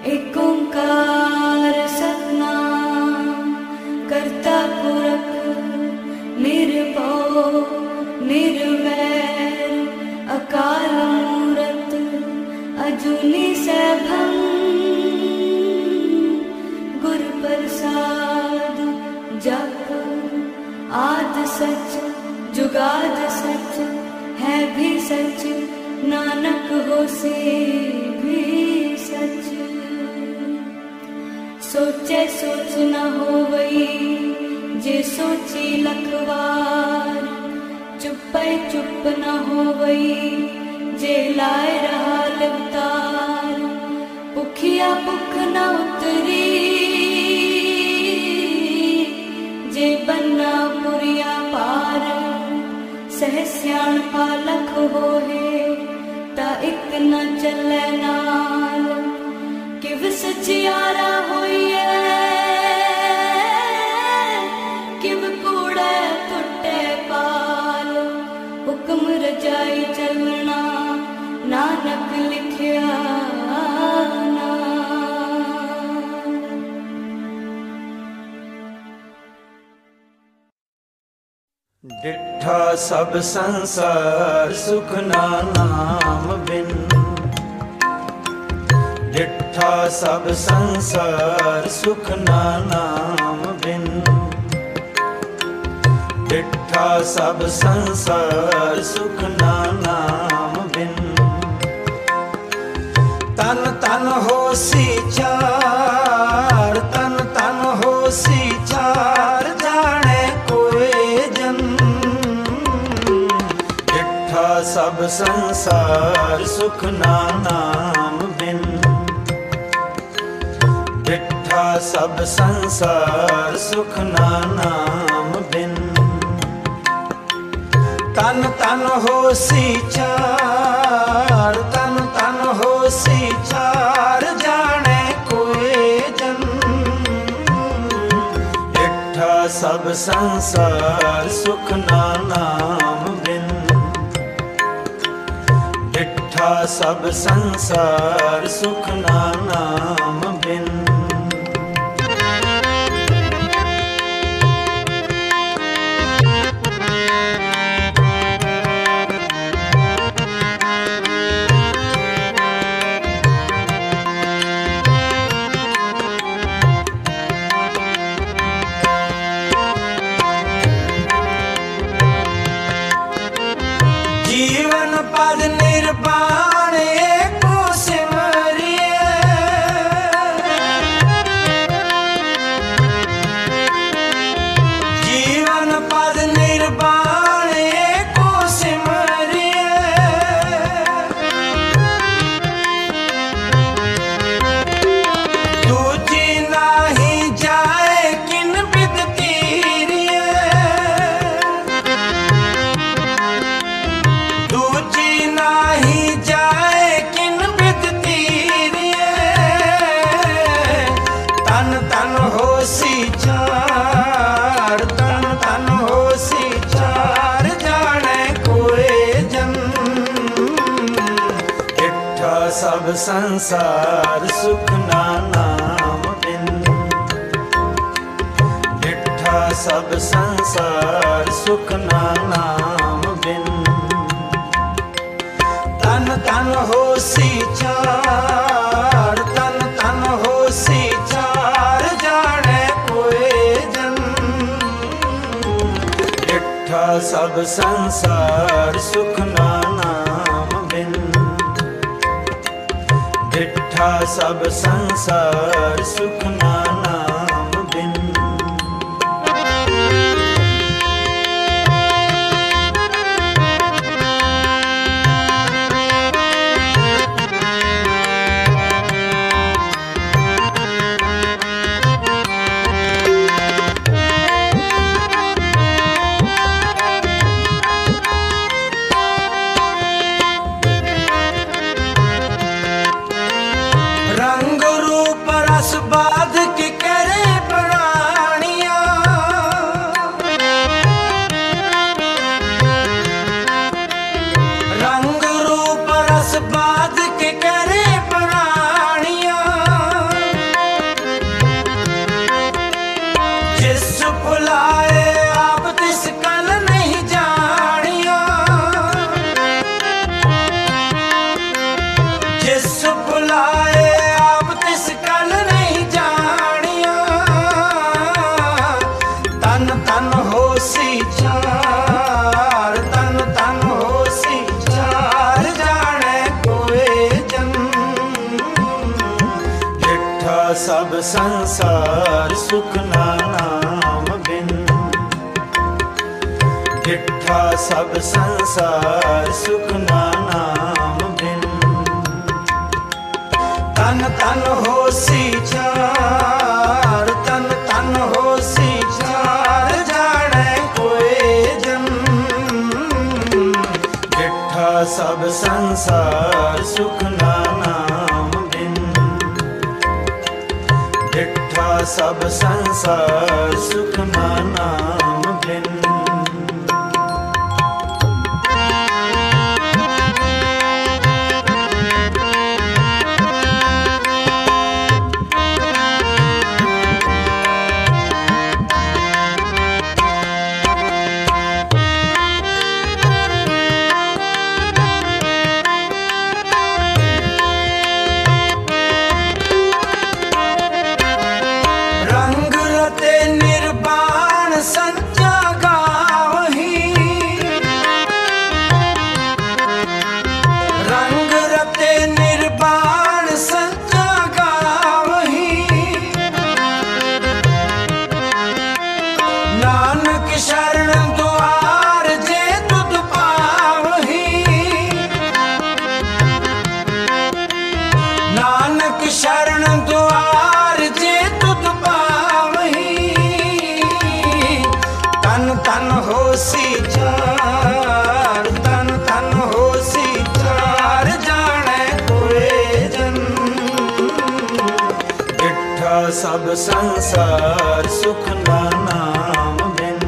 एक ओंकार सतनाम करता पुरख निर्भव निर्वैर अकाल मूरत अजूनी सैभं गुर प्रसाद जप आद सच जुगाद सच है भी सच नानक होसे भी सच। सोचे सोच न होवई जे सोची लखवार चुप्पे चुप न होवई जे लाए रहा अवतार। भुखिया भुख न उतरी जे बन्ना पुरिया पार। सहस्यान पालक होए ता एक न चले नाल किव सचियारा होइए किव कूड़े टुटे पाल। हुक्म रजाई चलना नानक लिखिया डिठा सब संसार सुख नाम बिन। डिठा सब संसार सुख नाम बिन। डिठा सब संसार सुख नाम बिन। तन तन होसी चार तन तन होसी चार जाने कोई जन। डिठा सब संसार सुख नाम बिन। डिठा सब संसार सुख नाम बिन। तन तन होसी चार तन तन होसी चार जाने कोई जन। डिठा सब संसार सुख नाम बिन। डिठा सब संसार सुख नाम बिन। जीवन पद निर्वाण एको सिमरिए। जीवन पद निर्वाण एको सिमरिए। दूजी नाही जाए किन बिद तीरिए। दूजी नाही जाए किन बिद तीरिए। तन तन होसी चार तन तन होसी चार जाने कोई जन। डिठा सब संसार सुख नाम बिन। डिठा सब संसार सुख नाम बिन। तन तन होसी चार तन तन होसी चार जाने कोई जन। डिठा सब संसार सुख नाम बिन। डिठा सब संसार सुख नाम बिन। रंग रूप रस बाध सब संसार सुख ना नाम बिन। डिठा सब संसार सुख ना नाम बिन। तन तन होसी चार, तन तन होसी चार, जाने कोई जन। डिठा सब संसार सुख ना नाम बिन। डिठा सब संसार सुख ना नाम बिन। सब संसार सुख ना नाम बिन।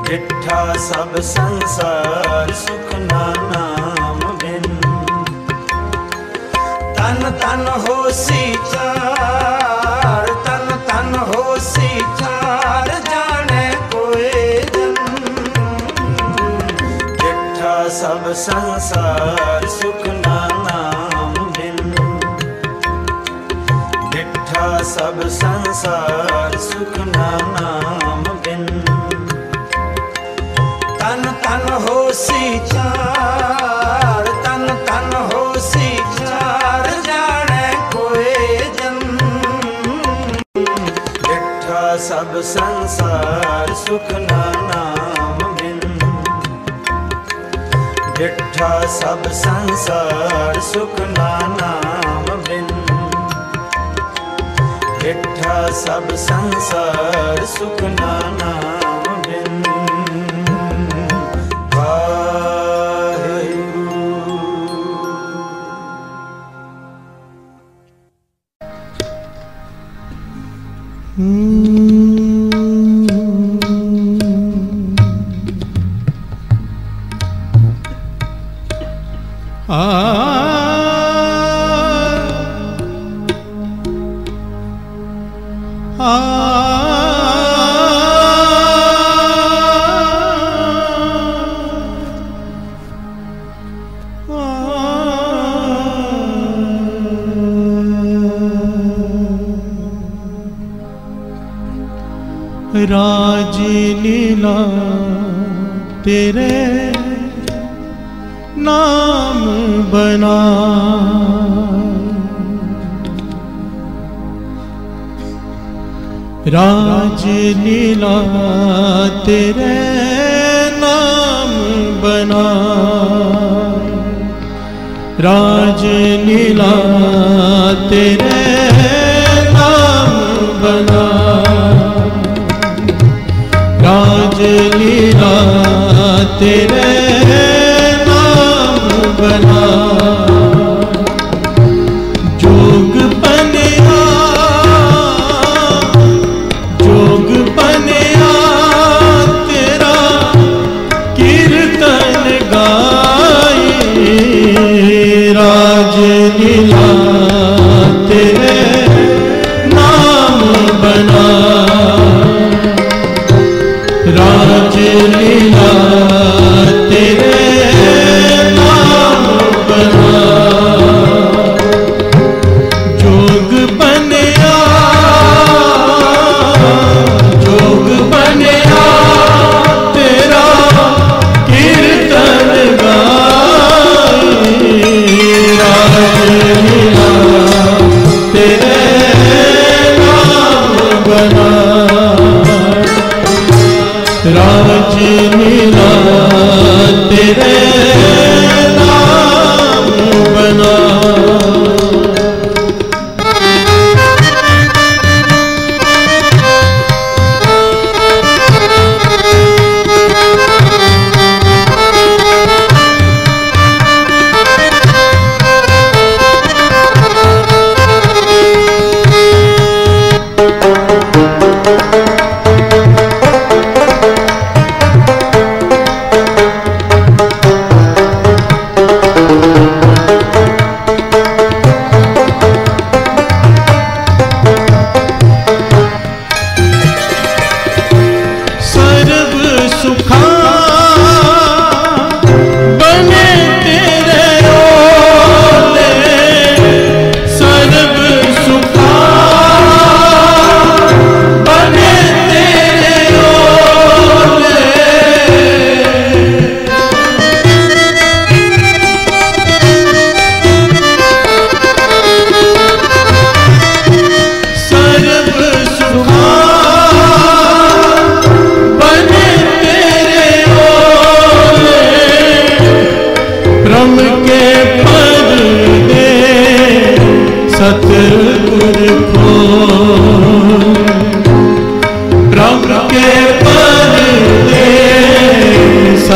डिठा सब संसार सुख ना नाम बिन। तन तन होसी चार, तन तन होसी चार, जाने कोई जन। डिठा सब संसार सुख ना नाम बिन। डिठा सब संसार सुख ना नाम बिन। तन तन होसी चार, तन तन होसी चार, जाने कोई जन। डिठा सब संसार सुख ना नाम बिन। डिठा सब संसार सुख ना नाम बिन। डिठा सब संसार सुख ना नाम बिन। राज लीला तेरे नाम बना। राज लीला तेरे नाम बना। राज लीला तेरे नाम बना। राज लीला तेरे नाम बना। जोग बनिया, जोग बनिया तेरा कीर्तन गाए। राज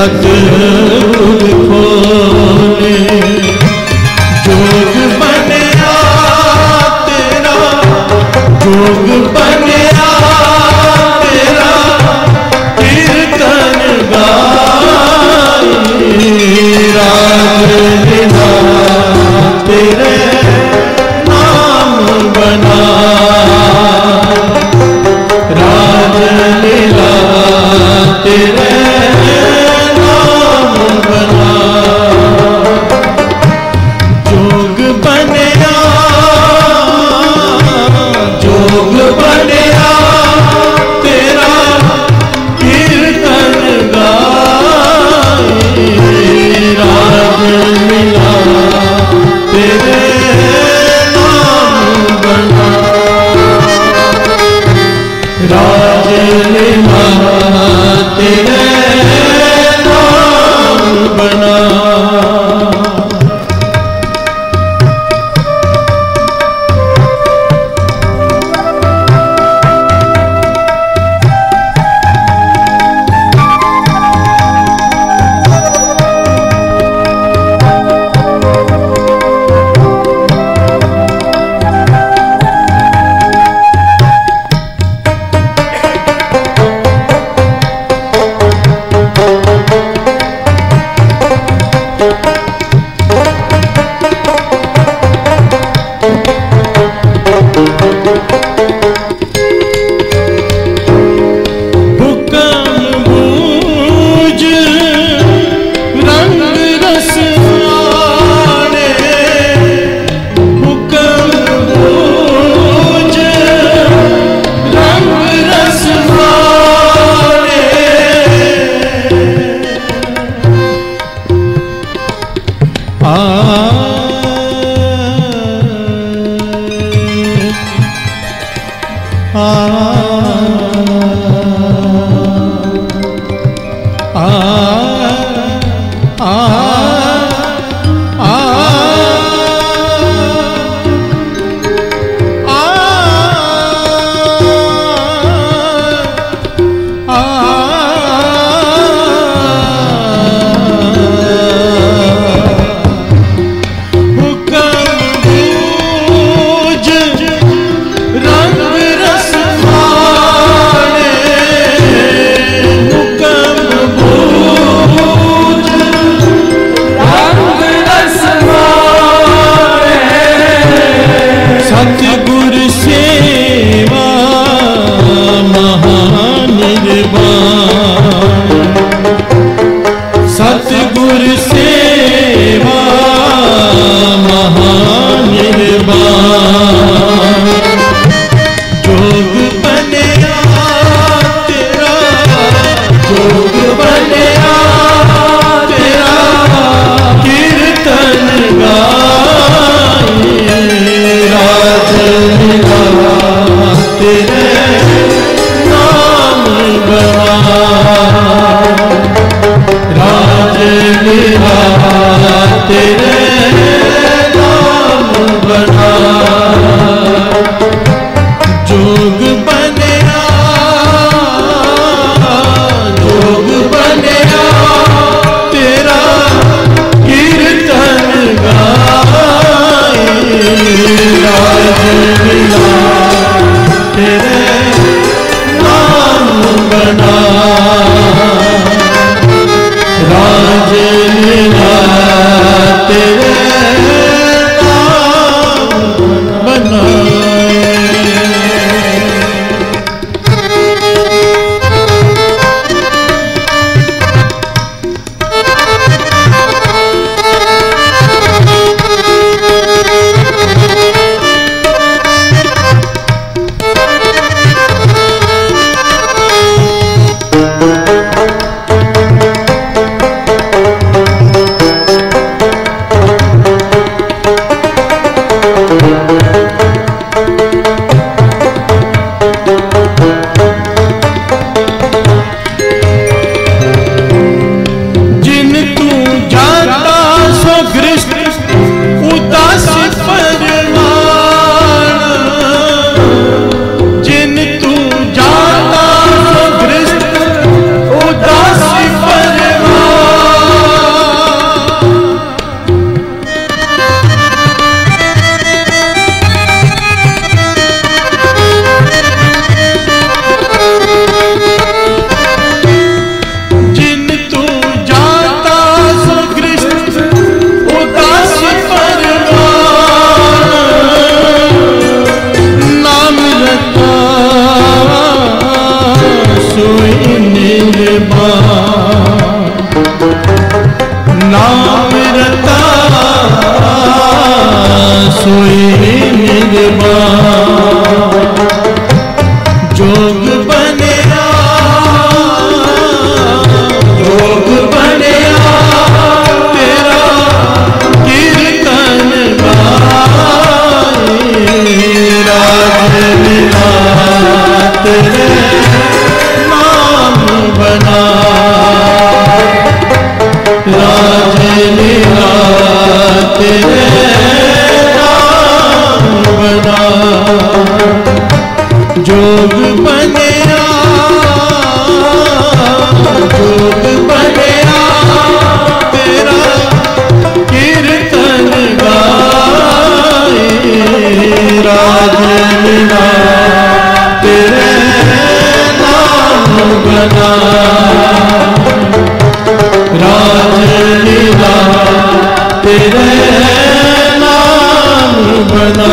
सतगुर खोले जोग बनया तेरा जोग बनया तेरा कीर्तन गाए राज लीला तेरे नाम बना राज लीला तेरे नाम बना जोग बनया तेरा कीर्तन गाए राज लीला तेरे नाम बना राज लीला तेरे नाम बना तेरे नाम बना नाम रता सोई निर्वाण जोग बनया तेरा कीर्तन गाए राज लीला तेरे नाम बना राज लीला तेरे नाम बना जोग बनया तेरा कीर्तन गाए राज लीला तेरे नाम बना राज लीला तेरे नाम बना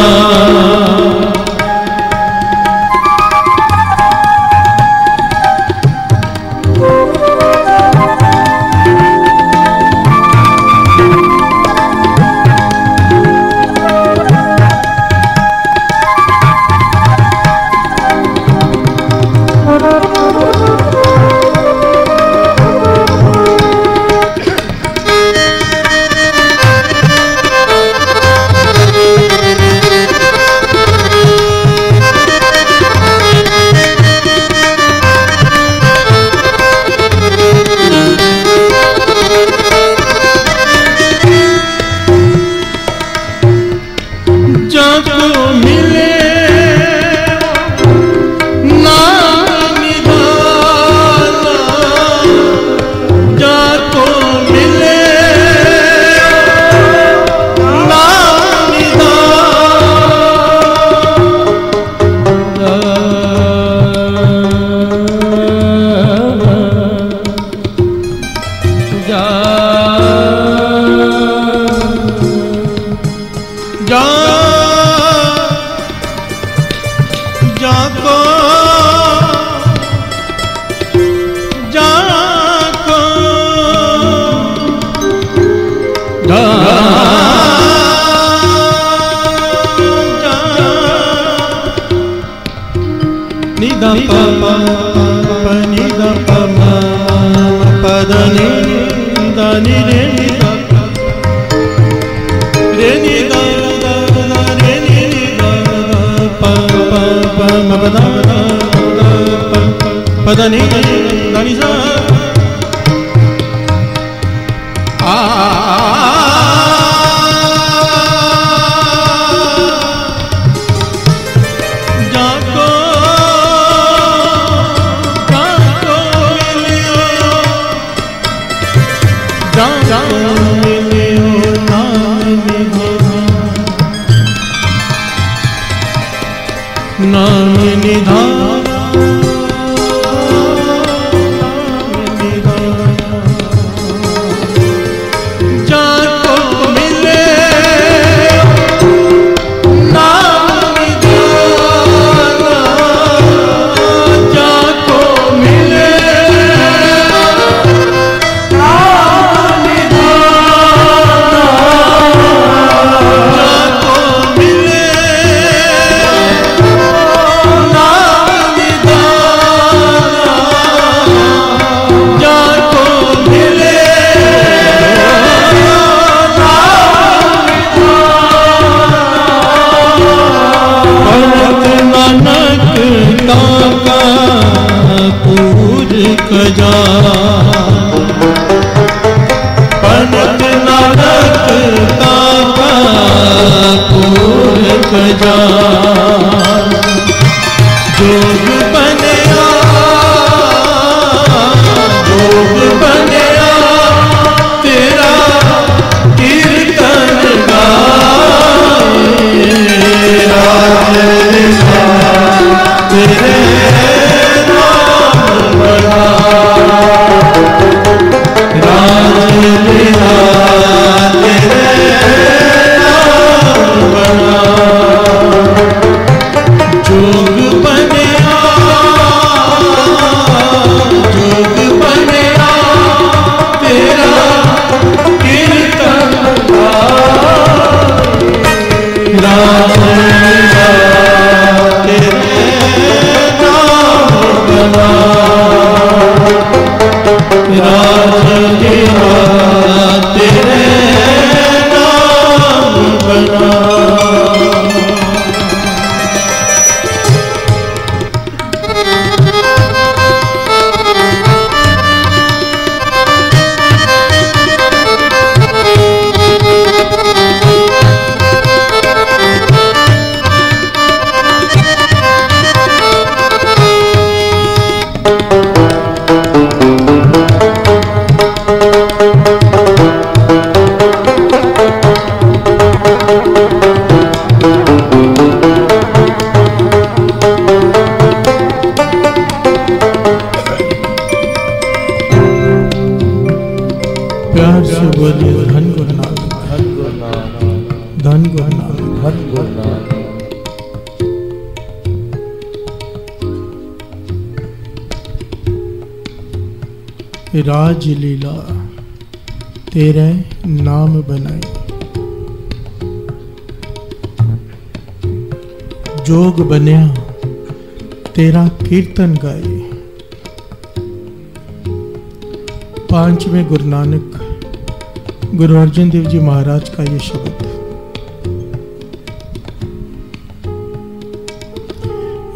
नाम निधान जाको मिले नाम निधान जाको मिले नाम निधान जाको मिले कजा पंडित नानक ताका पूर कजा जोग बनया तेरा कीर्तन गाए राज लीला तेरे राज लीला तेरे नाम बना प्यार से बोलिए धन गुरु नानक, धन गुरु नानक, धन गुरु नानक। धन गुरु नानक। राज लीला तेरे नाम बनाई, जोग बनिया तेरा कीर्तन गाए। पांचवें गुरु नानक गुरु अर्जन देव जी महाराज का ये शब्द,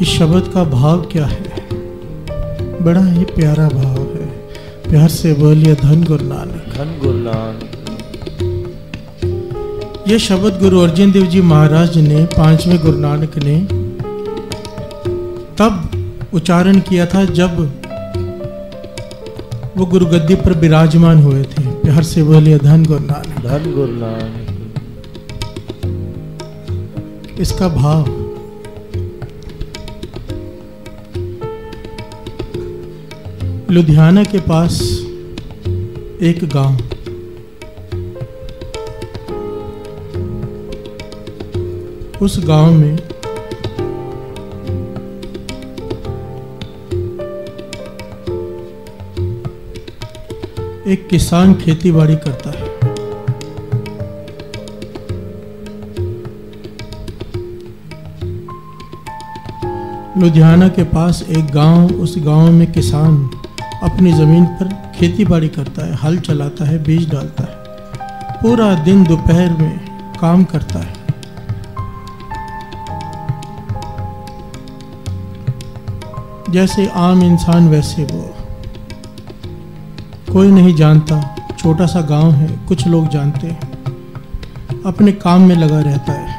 इस शब्द का भाव क्या है? बड़ा ही प्यारा भाव है। प्यार से बोलिए धन गुरु नानक, धन गुरु नानक। ये शब्द गुरु अर्जन देव जी महाराज ने, पांचवें गुरु नानक ने तब उच्चारण किया था जब वो गुरु गद्दी पर विराजमान हुए थे। प्यार से बोलिए धन गुरु नानक, धन गुरु नानक। इसका भाव, लुधियाना के पास एक गांव, उस गांव में एक किसान खेती बाड़ी करता है। लुधियाना के पास एक गांव, उस गांव में किसान अपनी जमीन पर खेती बाड़ी करता है, हल चलाता है, बीज डालता है, पूरा दिन दोपहर में काम करता है। जैसे आम इंसान वैसे वो, कोई नहीं जानता, छोटा सा गांव है, कुछ लोग जानते हैं, अपने काम में लगा रहता है।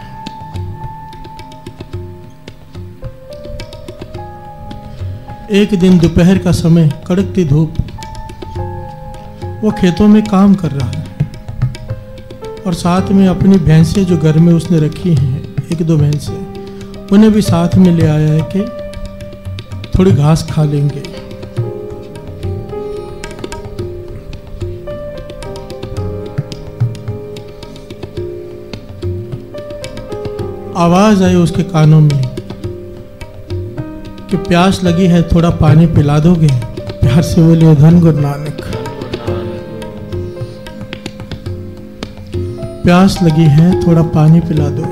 एक दिन दोपहर का समय, कड़कती धूप, वो खेतों में काम कर रहा है और साथ में अपनी भैंसें जो घर में उसने रखी हैं, एक दो भैंसें, उन्हें भी साथ में ले आया है कि थोड़ी घास खा लेंगे। आवाज आई उसके कानों में कि प्यास लगी है, थोड़ा पानी पिला दोगे? प्यार से बोले धन गुरु नानक, प्यास लगी है, थोड़ा पानी पिला दो।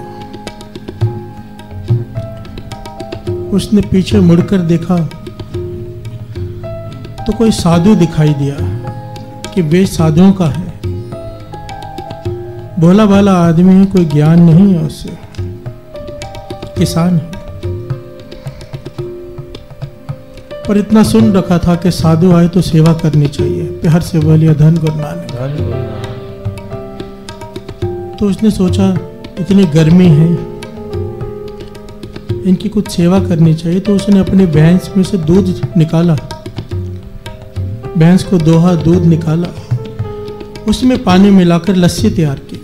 उसने पीछे मुड़कर देखा तो कोई साधु दिखाई दिया कि वे साधुओं का है। भोला भाला आदमी है, कोई ज्ञान नहीं है उससे, किसान है, पर इतना सुन रखा था कि साधु आए तो सेवा करनी चाहिए। प्यार से बोलिए धन गुरु नानक, धन गुरु नानक। तो उसने सोचा इतनी गर्मी है, इनकी कुछ सेवा करनी चाहिए। तो उसने अपनी भैंस में से दूध निकाला, भैंस को दोहा, दूध निकाला, उसमें पानी मिलाकर लस्सी तैयार की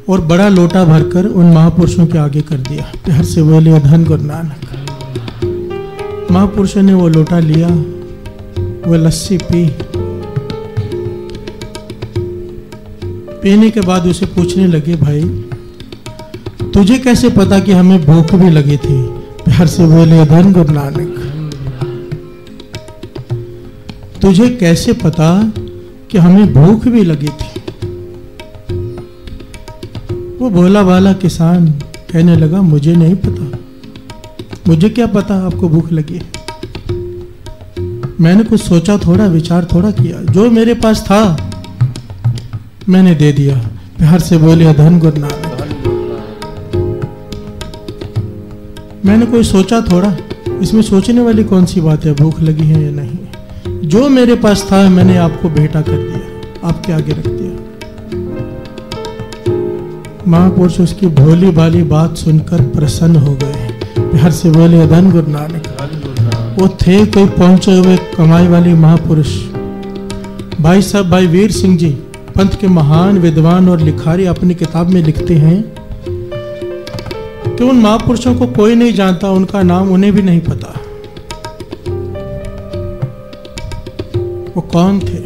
और बड़ा लोटा भरकर उन महापुरुषों के आगे कर दिया। प्यार से बोलिए धन गुरु नानक। महापुरुषों ने वो लोटा लिया, वो लस्सी पी, पीने के बाद उसे पूछने लगे, भाई तुझे कैसे पता कि हमें भूख भी लगी थी? प्यार से बोले धन गुरु नानक, तुझे कैसे पता कि हमें भूख भी लगी थी? वो भोला भाला किसान कहने लगा, मुझे नहीं पता, मुझे क्या पता आपको भूख लगी है? मैंने कुछ सोचा थोड़ा, विचार थोड़ा किया, जो मेरे पास था मैंने दे दिया। प्यार से बोलिए धन गुरु नानक, मैंने कोई सोचा थोड़ा, इसमें सोचने वाली कौन सी बात है, भूख लगी है या नहीं? जो मेरे पास था मैंने आपको भेंटा कर दिया, आपके आगे रख दिया। महापुरुष उसकी भोली भाली बात सुनकर प्रसन्न हो गए। प्यार से बोले धन गुरु नानक। वो थे कोई पहुंचे हुए कमाई वाली महापुरुष, भाई साहब, भाई वीर सिंह जी, पंथ के महान विद्वान और लिखारी, अपनी किताब में लिखते हैं कि उन महापुरुषों को कोई नहीं जानता, उनका नाम उन्हें भी नहीं पता। वो कौन थे?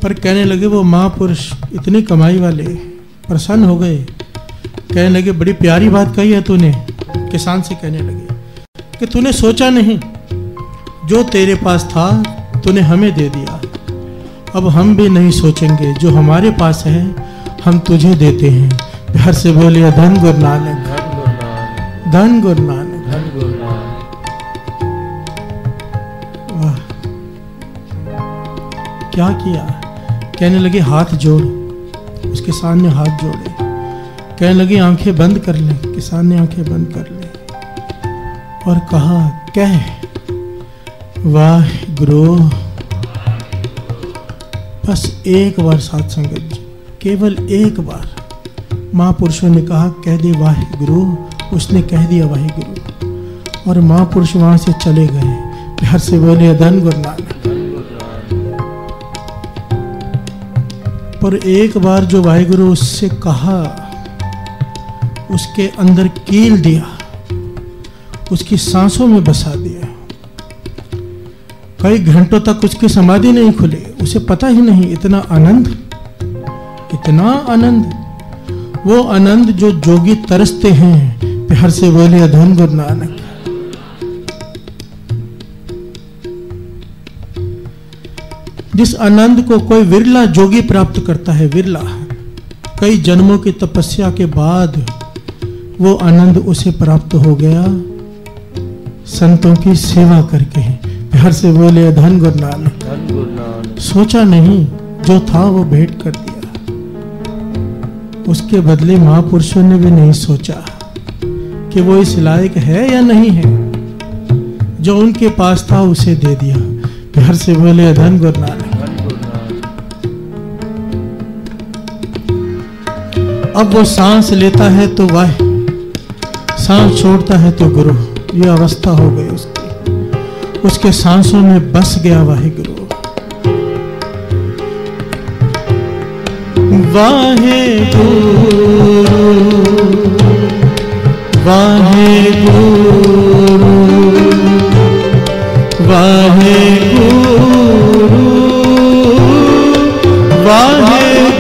पर कहने लगे वो महापुरुष इतनी कमाई वाले प्रसन्न हो गए, कहने लगे बड़ी प्यारी बात कही है तूने। किसान से कहने लगे कि तूने सोचा नहीं, जो तेरे पास था तूने हमें दे दिया, अब हम भी नहीं सोचेंगे, जो हमारे पास है हम तुझे देते हैं। प्यार से बोलिए धन गुरु नानक, धन गुरु नानक, धन गुरु नानक। वाह क्या किया। कहने लगे हाथ जोड़, उसके सामने हाथ जोड़े, कहने लगे आंखें बंद कर ले। किसान ने आंखें बंद कर ली और कहा कह वाहिगुरु। बस एक बार साथ संगत जी, केवल एक बार महापुरुषों ने कहा कह दे वाहिगुरु। उसने कह दिया वाहिगुरु और महापुरुष वहां से चले गए। प्यार से बोले धन गुरु नानक। पर एक बार जो वाहिगुरु उससे कहा, उसके अंदर कील दिया, उसकी सांसों में बसा दिया। कई घंटों तक उसकी समाधि नहीं खुली, उसे पता ही नहीं। इतना आनंद, इतना आनंद, वो आनंद जो जोगी तरसते हैं। प्यार से बोले धन गुरु नानक। जिस आनंद को कोई विरला जोगी प्राप्त करता है, विरला, कई जन्मों की तपस्या के बाद वो आनंद उसे प्राप्त हो गया संतों की सेवा करके। प्यार से बोले धन गुरु नानक, धन गुरु नानक। सोचा नहीं, जो था वो भेंट कर दिया। उसके बदले महापुरुषों ने भी नहीं सोचा कि वो इस लायक है या नहीं है, जो उनके पास था उसे दे दिया। प्यार से बोले धन गुरु नानक। अब वो सांस लेता है तो वाह, सांस छोड़ता है तो गुरु। ये अवस्था हो गई उसकी, उसके सांसों में बस गया वाहिगुरु। वाहिगुरु वाहिगुरु वाहिगुरु वाहिगुरु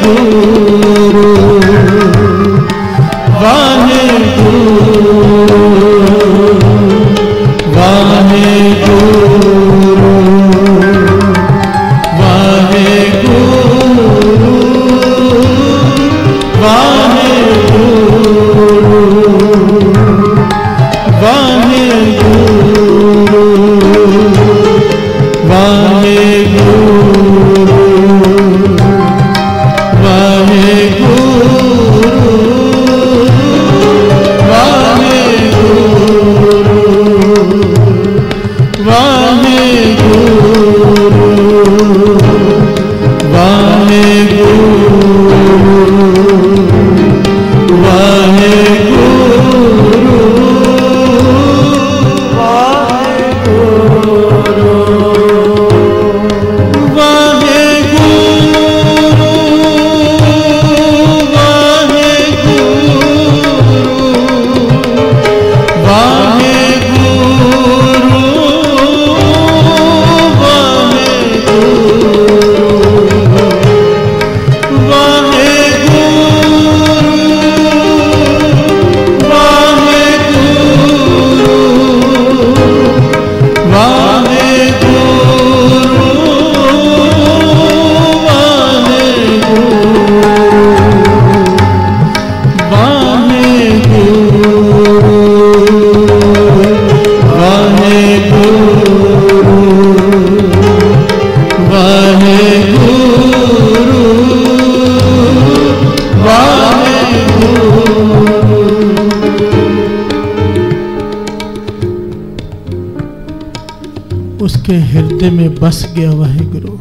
उसके हृदय में बस गया वाहिगुरु,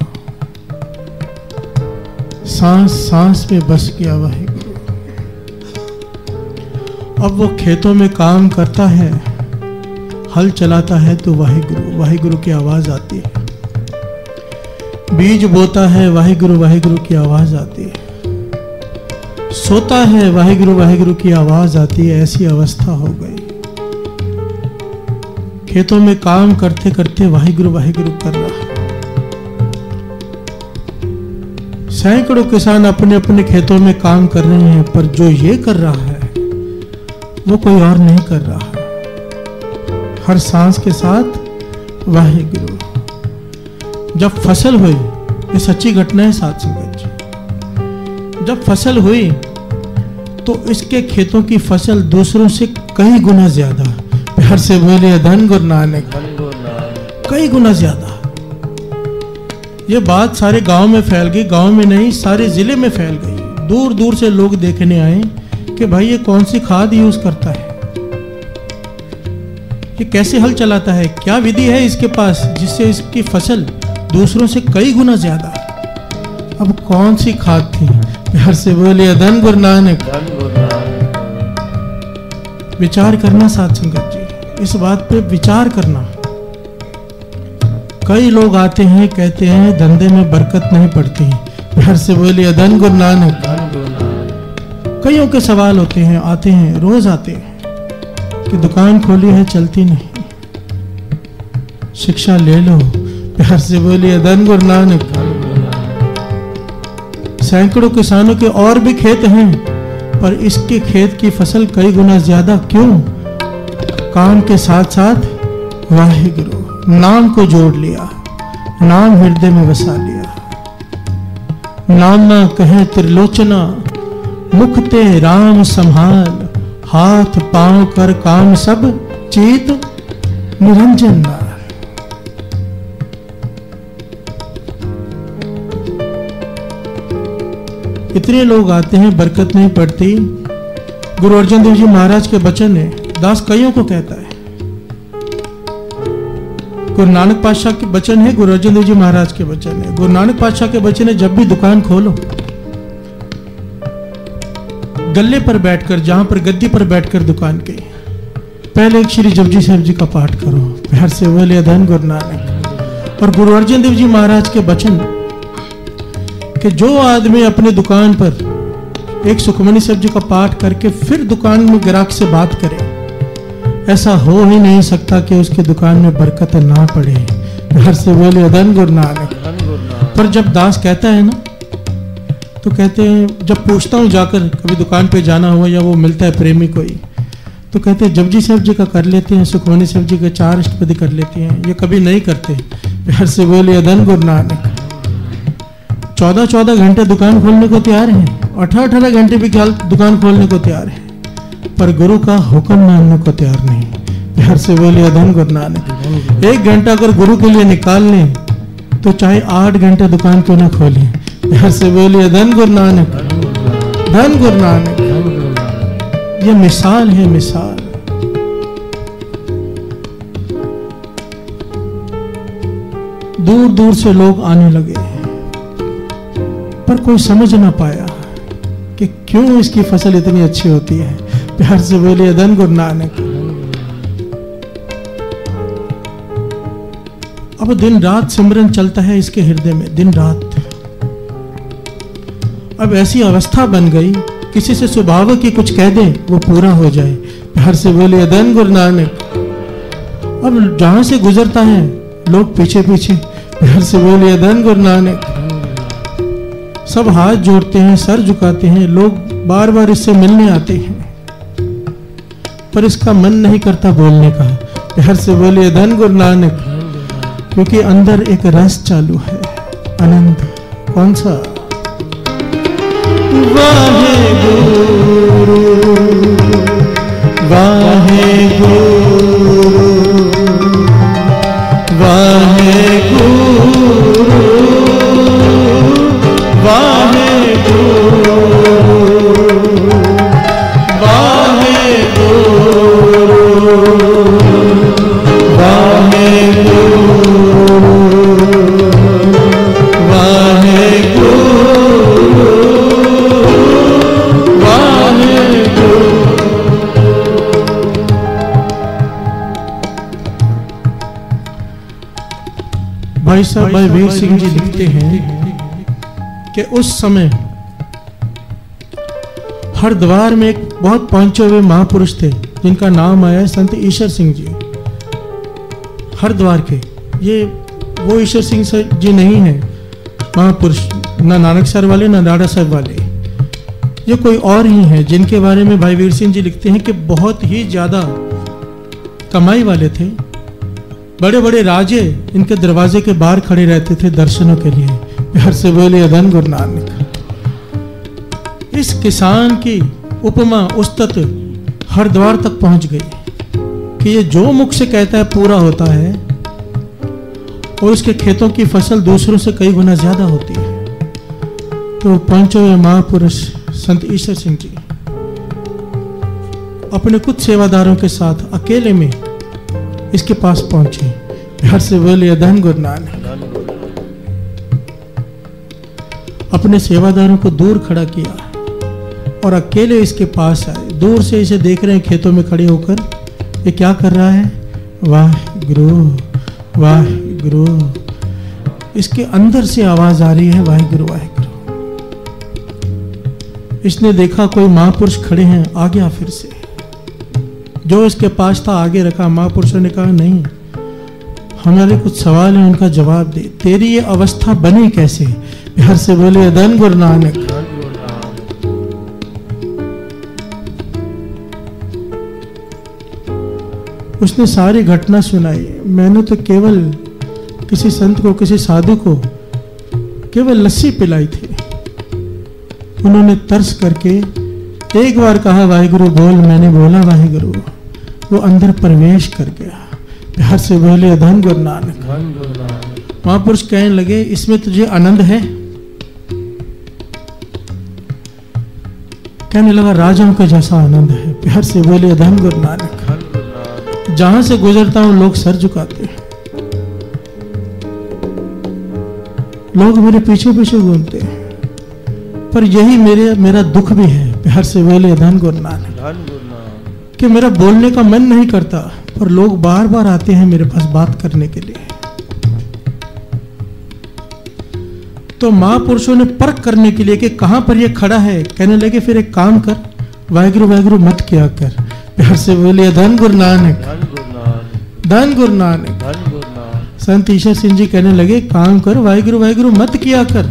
सांस सांस में बस गया वाहिगुरु। अब वो खेतों में काम करता है, हल चलाता है तो वाहिगुरु वाहिगुरु की आवाज आती है। बीज बोता है वाहिगुरु वाहिगुरु की आवाज आती है। सोता है वाहिगुरु वाहिगुरु की आवाज आती है। ऐसी अवस्था हो गई। खेतों में काम करते करते वाहिगुरु वाहिगुरु कर रहा। सैकड़ों किसान अपने अपने खेतों में काम कर रहे हैं, पर जो ये कर रहा है वो कोई और नहीं कर रहा। हर सांस के साथ वाहिगुरु। जब फसल हुई, ये सच्ची घटना है साथ संगत जी, जब फसल हुई तो इसके खेतों की फसल दूसरों से कई गुना ज्यादा, प्यार से बोले धन गुरु नानक, कई गुना ज्यादा। ये बात सारे गांव में फैल गई, गांव में नहीं सारे जिले में फैल गई। दूर दूर से लोग देखने आए कि भाई ये कौन सी खाद यूज करता है, ये कैसे हल चलाता है, क्या विधि है इसके पास जिससे इसकी फसल दूसरों से कई गुना ज्यादा। अब कौन सी खाद थी, प्यार से बोले धन गुरु नानक। विचार करना साथ संगत जी, इस बात पे विचार करना। कई लोग आते हैं कहते हैं धंधे में बरकत नहीं पड़ती, प्यार से बोलिए धन गुरु नानक। कईयों के सवाल होते हैं, आते हैं, रोज आते हैं कि दुकान खोली है चलती नहीं, शिक्षा ले लो, प्यार से बोलिए धन गुरु नानक। सैकड़ों किसानों के और भी खेत हैं, पर इसके खेत की फसल कई गुना ज्यादा। क्यों? काम के साथ साथ वाहिगुरु नाम को जोड़ लिया, नाम हृदय में बसा लिया। नाम ना कहे त्रिलोचना, मुख ते राम संभाल, हाथ पांव कर काम सब, चेत निरंजन नार। इतने लोग आते हैं, बरकत नहीं पड़ती। गुरु अर्जन देव जी महाराज के वचन है, दास कईयों को कहता है। गुरु नानक पातशाह के वचन है, गुरु अर्जन देव जी महाराज के वचन है। गुरु नानक पातशाह के वचन है, जब भी दुकान खोलो, गल्ले पर बैठकर, जहां पर गद्दी पर बैठकर दुकान के पहले एक श्री जपजी साहिब जी का पाठ करो, प्यार से बोले धन गुरु नानक। और गुरु अर्जन देव जी महाराज के वचन कि जो आदमी अपने दुकान पर एक सुखमनी साहिब जी का पाठ करके फिर दुकान में ग्राहक से बात करे, ऐसा हो ही नहीं सकता कि उसकी दुकान में बरकत ना पड़े, प्यार से बोले धन गुरु नानक। पर जब दास कहता है ना, तो कहते हैं, जब पूछता हूँ जाकर, कभी दुकान पे जाना हुआ या वो मिलता है प्रेमी कोई, तो कहते हैं जपजी साहिब जी का कर लेते हैं, सुखमनी साहिब जी के 4 अष्टपदी कर लेते हैं, ये कभी नहीं करते, प्यार से बोले धन गुरु नानक। 14-14 घंटे दुकान खोलने को तैयार हैं, 18-18 घंटे भी दुकान खोलने को तैयार है, पर गुरु का हुक्म मानने को तैयार नहीं, प्यार से बोले धन गुरु नानक। 1 घंटा अगर गुरु के लिए निकाल लें तो चाहे 8 घंटे दुकान क्यों ना खोलें, प्यार से बोले धन गुरु नानक, धन गुरु नानक। ये मिसाल है, मिसाल। दूर दूर से लोग आने लगे, पर कोई समझ ना पाया कि क्यों इसकी फसल इतनी अच्छी होती है, प्यार से बोले धन गुरु नानक। अब दिन रात सिमरन चलता है इसके हृदय में, दिन रात। अब ऐसी अवस्था बन गई, किसी से स्वभाव की कुछ कह दे वो पूरा हो जाए, प्यार से बोले धन गुरु नानक। अब जहां से गुजरता है लोग पीछे पीछे, प्यार से बोले धन गुरु नानक। सब हाथ जोड़ते हैं, सर झुकाते हैं, लोग बार बार इससे मिलने आते हैं, पर इसका मन नहीं करता बोलने का, प्यार से बोले धन गुरु नानक। क्योंकि अंदर एक रस चालू है, आनंद। कौन सा? वाहे गुरु, वाहे गुरु, वाहे गुरु, वाहे गुरु, वाहे गुरु, वाहे गुरु, वाहे गुरु, वाहे गुरु। भाई साहब भाई वीर सिंह जी लिखते हैं कि उस समय हरिद्वार में एक बहुत पहुंचे हुए महापुरुष थे जिनका नाम आया संत ईश्वर सिंह जी, हरिद्वार के। ये वो ईश्वर सिंह जी नहीं है महापुरुष, ना नानक सर वाले ना राणा साहब वाले, ये कोई और ही हैं जिनके बारे में भाई वीर सिंह जी लिखते हैं कि बहुत ही ज़्यादा कमाई वाले थे। बड़े बड़े राजे इनके दरवाजे के बाहर खड़े रहते थे दर्शनों के लिए। प्यार से बोले धन गुरु नानक। इस किसान की उपमा उस्तत हरिद्वार तक पहुंच गई कि ये जो मुख से कहता है पूरा होता है, और उसके खेतों की फसल दूसरों से कई गुना ज्यादा होती है। तो पांचवें महापुरुष संत ईश्वर सिंह जी अपने कुछ सेवादारों के साथ अकेले में इसके पास पहुंचे। प्यार से बोले धन गुरु नानक। अपने सेवादारों को दूर खड़ा किया और अकेले इसके पास आए। दूर से इसे देख रहे हैं खेतों में खड़े होकर, ये क्या कर रहा है? वाहिगुरु वाहिगुरु। इसके अंदर से आवाज आ रही है वाहिगुरु वाहिगुरु। इसने देखा कोई महापुरुष खड़े हैं, आ गया फिर से। जो इसके पास था आगे रखा। महापुरुषों ने कहा नहीं, हमारे कुछ सवाल हैं, उनका जवाब दे। तेरी ये अवस्था बनी कैसे? प्यार से बोले धन गुरु नानक। उसने सारी घटना सुनाई। मैंने तो केवल किसी संत को, किसी साधु को केवल लस्सी पिलाई थी। उन्होंने तरस करके एक बार कहा वाहिगुरु बोल। मैंने बोला वाहिगुरु। वो अंदर प्रवेश कर गया। प्यार से बोले धन गुरु नानक। महापुरुष कहने लगे इसमें तुझे आनंद है? कहने लगा राजाओं का जैसा आनंद है। प्यार से बोले धन गुरु नानक। जहां से गुजरता हूं लोग सर झुकाते हैं, लोग मेरे पीछे पीछे घूमते हैं, पर यही मेरा दुख भी है। प्यार से बोले धन गुरु नानक। कि मेरा बोलने का मन नहीं करता, पर लोग बार बार आते हैं मेरे पास बात करने के लिए। तो महापुरुषों ने परख करने के लिए कि कहां पर ये खड़ा है, कहने लगे फिर एक काम कर, वाहिगुरु वाहिगुरु मत किया कर। प्यार से बोले धन गुरु नानक। धन गुरु नानक। संत ईश्वर सिंह जी कहने लगे काम कर, वाहिगुरु वाहिगुरु मत किया कर।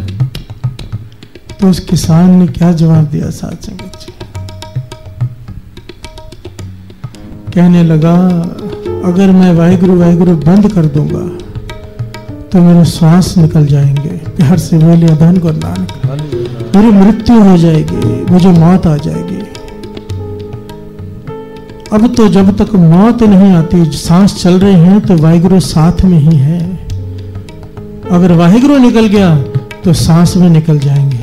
तो उस किसान ने क्या जवाब दिया साथ संगत जी? कहने लगा अगर मैं वाहिगुरु वाहिगुरु बंद कर दूंगा तो मेरे श्वास निकल जाएंगे। प्यार से बोले धन गुरु नानक। मेरी मृत्यु हो जाएगी, मुझे मौत आ जाएगी। अब तो जब तक मौत नहीं आती, सांस चल रहे हैं तो वाहिगुरु साथ में ही है। अगर वाहिगुरु निकल गया तो सांस में निकल जाएंगे।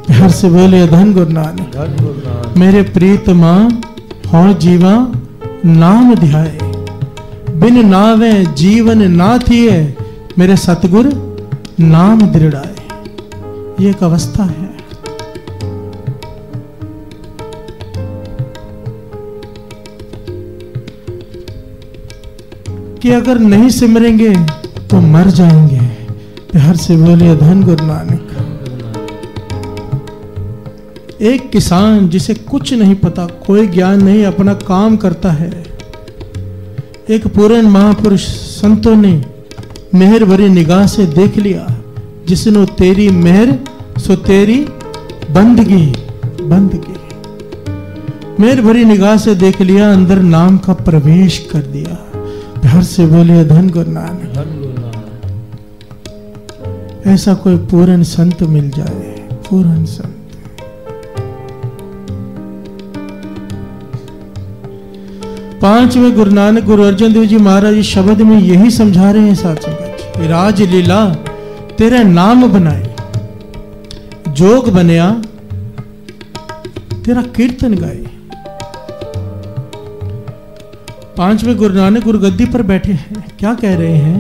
प्यार से बोले धन गुरु नानक। मेरे प्रीतमा हो जीवा नाम ध्याए, बिन नावे जीवन ना थिए, मेरे सतगुर नाम दृढ़ाए। ये एक अवस्था है। कि अगर नहीं सिमरेंगे तो मर जाएंगे। प्यार से बोले धन गुरु नानक। एक किसान जिसे कुछ नहीं पता, कोई ज्ञान नहीं, अपना काम करता है। एक पूर्ण महापुरुष संतों ने मेहर भरी निगाह से देख लिया, जिसने तेरी मेहर सो तेरी बंदगी बंदगी। मेहर भरी निगाह से देख लिया, अंदर नाम का प्रवेश कर दिया। प्यार से बोले धन गुरु नानक। ऐसा कोई पूर्ण संत मिल जाए, पूर्ण संत। पांचवें गुरु नानक गुरु अर्जन देव जी महाराज इस शब्द में यही समझा रहे हैं साथ संगत। राज लीला तेरा नाम बनाए, जोग बनया तेरा कीर्तन गाए। पांचवें गुरु नानक गुरु गद्दी पर बैठे हैं। क्या कह रहे हैं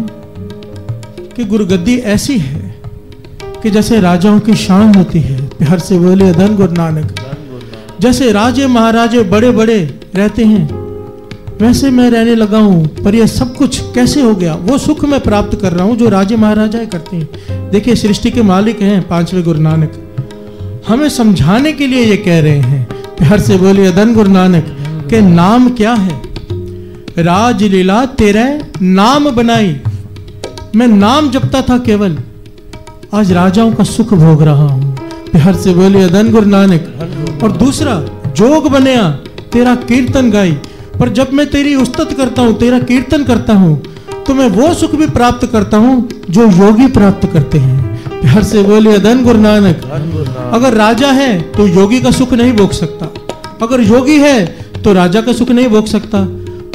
कि गुरु गद्दी ऐसी है कि जैसे राजाओं की शान होती है। प्यार से बोले धन गुरु नानक। जैसे राजे महाराजे बड़े बड़े रहते हैं, वैसे मैं रहने लगा हूं, पर यह सब कुछ कैसे हो गया? वो सुख मैं प्राप्त कर रहा हूं जो राजे महाराजा करते हैं। देखिए सृष्टि के मालिक हैं पांचवें गुरु नानक, हमें समझाने के लिए ये कह रहे हैं। प्यार से बोलिए धन गुरु नानक के नाम क्या है? राज लीला तेरे नाम बनाई। मैं नाम जपता था केवल, आज राजाओं का सुख भोग रहा हूँ। प्यार से बोलिए धन गुरु नानक। और दूसरा, जोग बनया तेरा कीर्तन गाई। पर जब मैं तेरी उस्तत करता हूँ, तेरा कीर्तन करता हूँ, तो मैं वो सुख भी प्राप्त करता हूँ जो योगी प्राप्त करते हैं। प्यार से बोलिए धन गुरु नानक। अगर राजा है तो योगी का सुख नहीं भोग सकता, अगर योगी है तो राजा का सुख नहीं भोग सकता।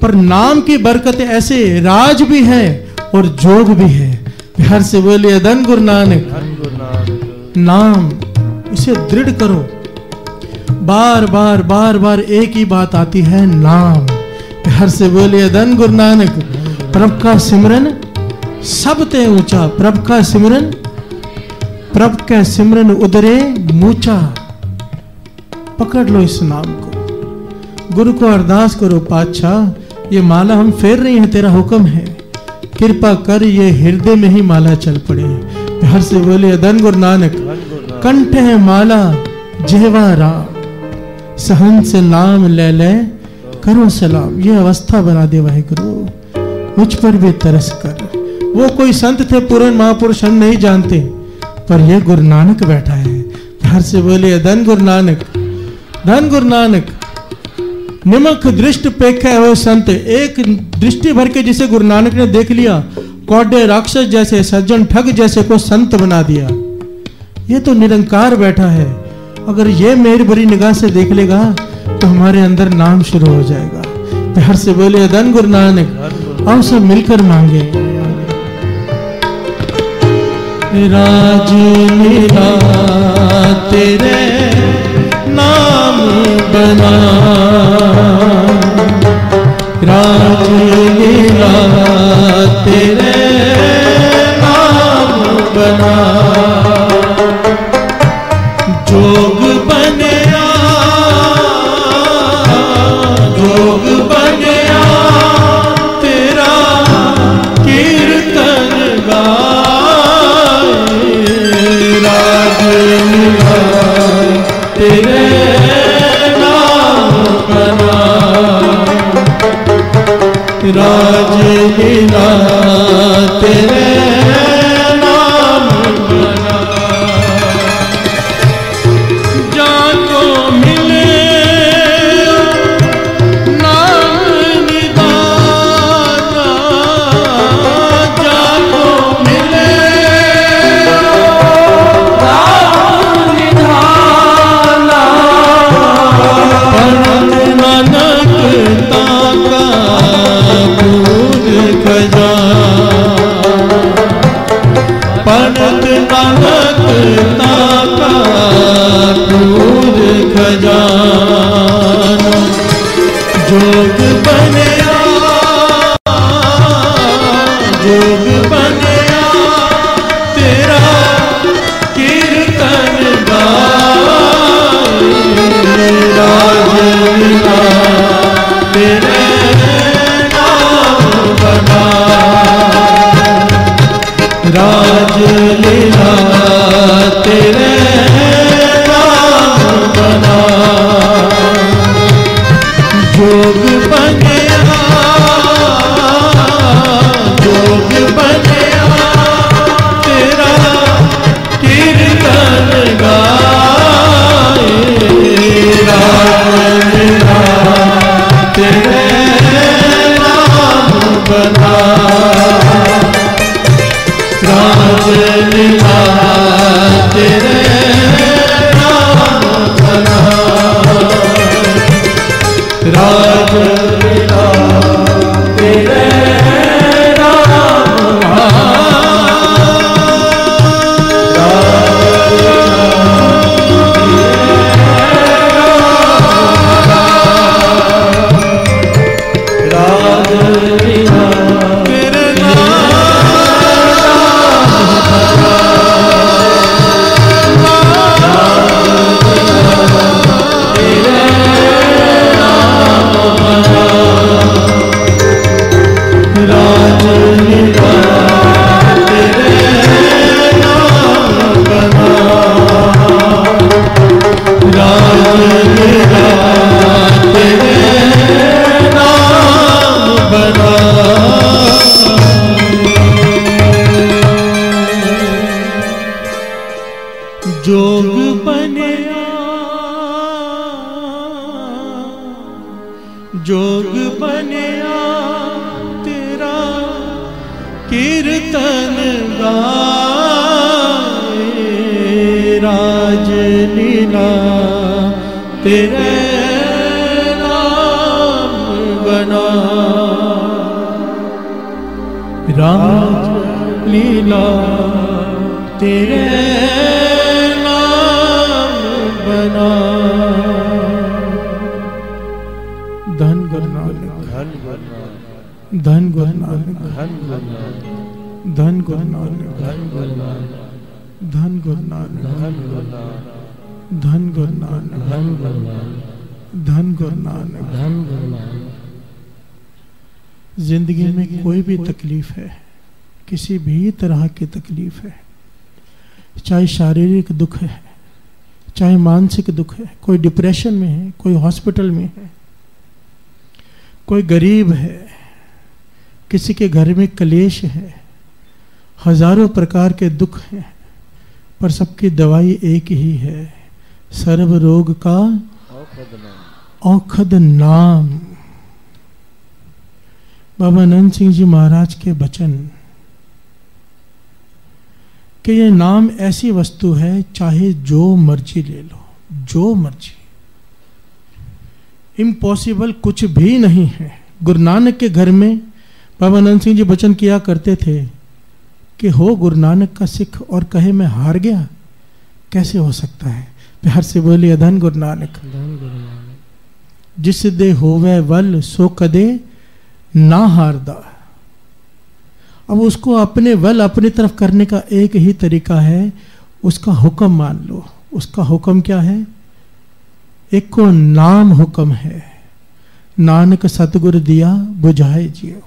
पर नाम की बरकत ऐसे राज भी है और जोग भी है। प्यार से बोलिए धन गुरु नानक। नाम, इसे दृढ़ करो। बार बार बार बार एक ही बात आती है, नाम। प्यार से बोलिए धन गुरु नानक। प्रभु का सिमरन सब ते ऊंचा, प्रभु का सिमरन, प्रभु का सिमरन उदरे मूचा। पकड़ लो इस नाम को। गुरु को अरदास करो, पातशाह ये माला हम फेर रहे हैं, तेरा हुक्म है, कृपा कर ये हृदय में ही माला चल पड़े। प्यार से बोलिए धन गुरु नानक। कंठ है माला जेवा राम, सहन से नाम ले ले करो सलाम। ये अवस्था बना दे वाहिगुरु, मुझ पर भी तरस कर। वो कोई संत थे पूर्ण महापुरुष, हम नहीं जानते, पर ये गुरु नानक बैठा है। प्यार से बोलिए धन गुरु नानक। धन गुरु नानक। निमक दृष्टि पेखे हो संत, एक दृष्टि भर के जिसे गुरु नानक ने देख लिया, कौड़े राक्षस जैसे, सज्जन ठग जैसे को संत बना दिया। ये तो निरंकार बैठा है। अगर ये मेरी बड़ी निगाह से देख लेगा तो हमारे अंदर नाम शुरू हो जाएगा। प्यार से बोलिए धन गुरु नानक। और सब मिलकर मांगे। राज लीला तेरे नाम बना, राज लीला तेरे नाम बना। जोग बनया, जोग बनया तेरा कीर्तन गाए। राज लीला तेरे नाम बना, राज लीला तेरे नाम बना। जाको मिले नाम निदाना, जाको मिले नाम निदाना। पंडित नानक ताका दूध खजाना, पंडित नानक ताका दूध खजाना। जोग बनया, जोग बनया तेरा कीर्तन गाए। राज लीला तेरे नाम बना, राज लीला तेरे नाम बना। जोग बनया, जोग बनया तेरा कीर्तन गाए। राज लीला तेरे नाम बना, राज लीला तेरे नाम बना। राज लीला तेरे नाम बना, राज लीला तेरे नाम बना। जोग बनिया जोग बनिया तेरा कीर्तन गाए राज लीला तेरे नाम बना राज लीला तेरे नाम बना। धन गुरु नानक धन गुरु नानक धन गुरु नानक धन गुरु नानक धन गुरु नानक धन गुरु नानक। जिंदगी में कोई भी तकलीफ है, किसी भी तरह की तकलीफ है, चाहे शारीरिक दुख है चाहे मानसिक दुख है, कोई डिप्रेशन में है, कोई हॉस्पिटल में है, कोई गरीब है, किसी के घर में कलेश है, हजारों प्रकार के दुख हैं, पर सबकी दवाई एक ही है, सर्व रोग का औखद नाम। बाबा आनंद सिंह जी महाराज के वचन कि ये नाम ऐसी वस्तु है, चाहे जो मर्जी ले लो, जो मर्जी, इम्पॉसिबल कुछ भी नहीं है। गुरु नानक के घर में बाबा आनंद सिंह जी वचन किया करते थे कि हो गुरु नानक का सिख और कहे मैं हार गया, कैसे हो सकता है। प्यार से बोलिए धन गुरु नानक। जिस दे होवे वल सो कदे ना हारदा। अब उसको अपने बल अपनी तरफ करने का एक ही तरीका है, उसका हुक्म मान लो। उसका हुक्म क्या है? एक को नाम हुक्म है, नानक सतगुरु दिया बुझाए जियो।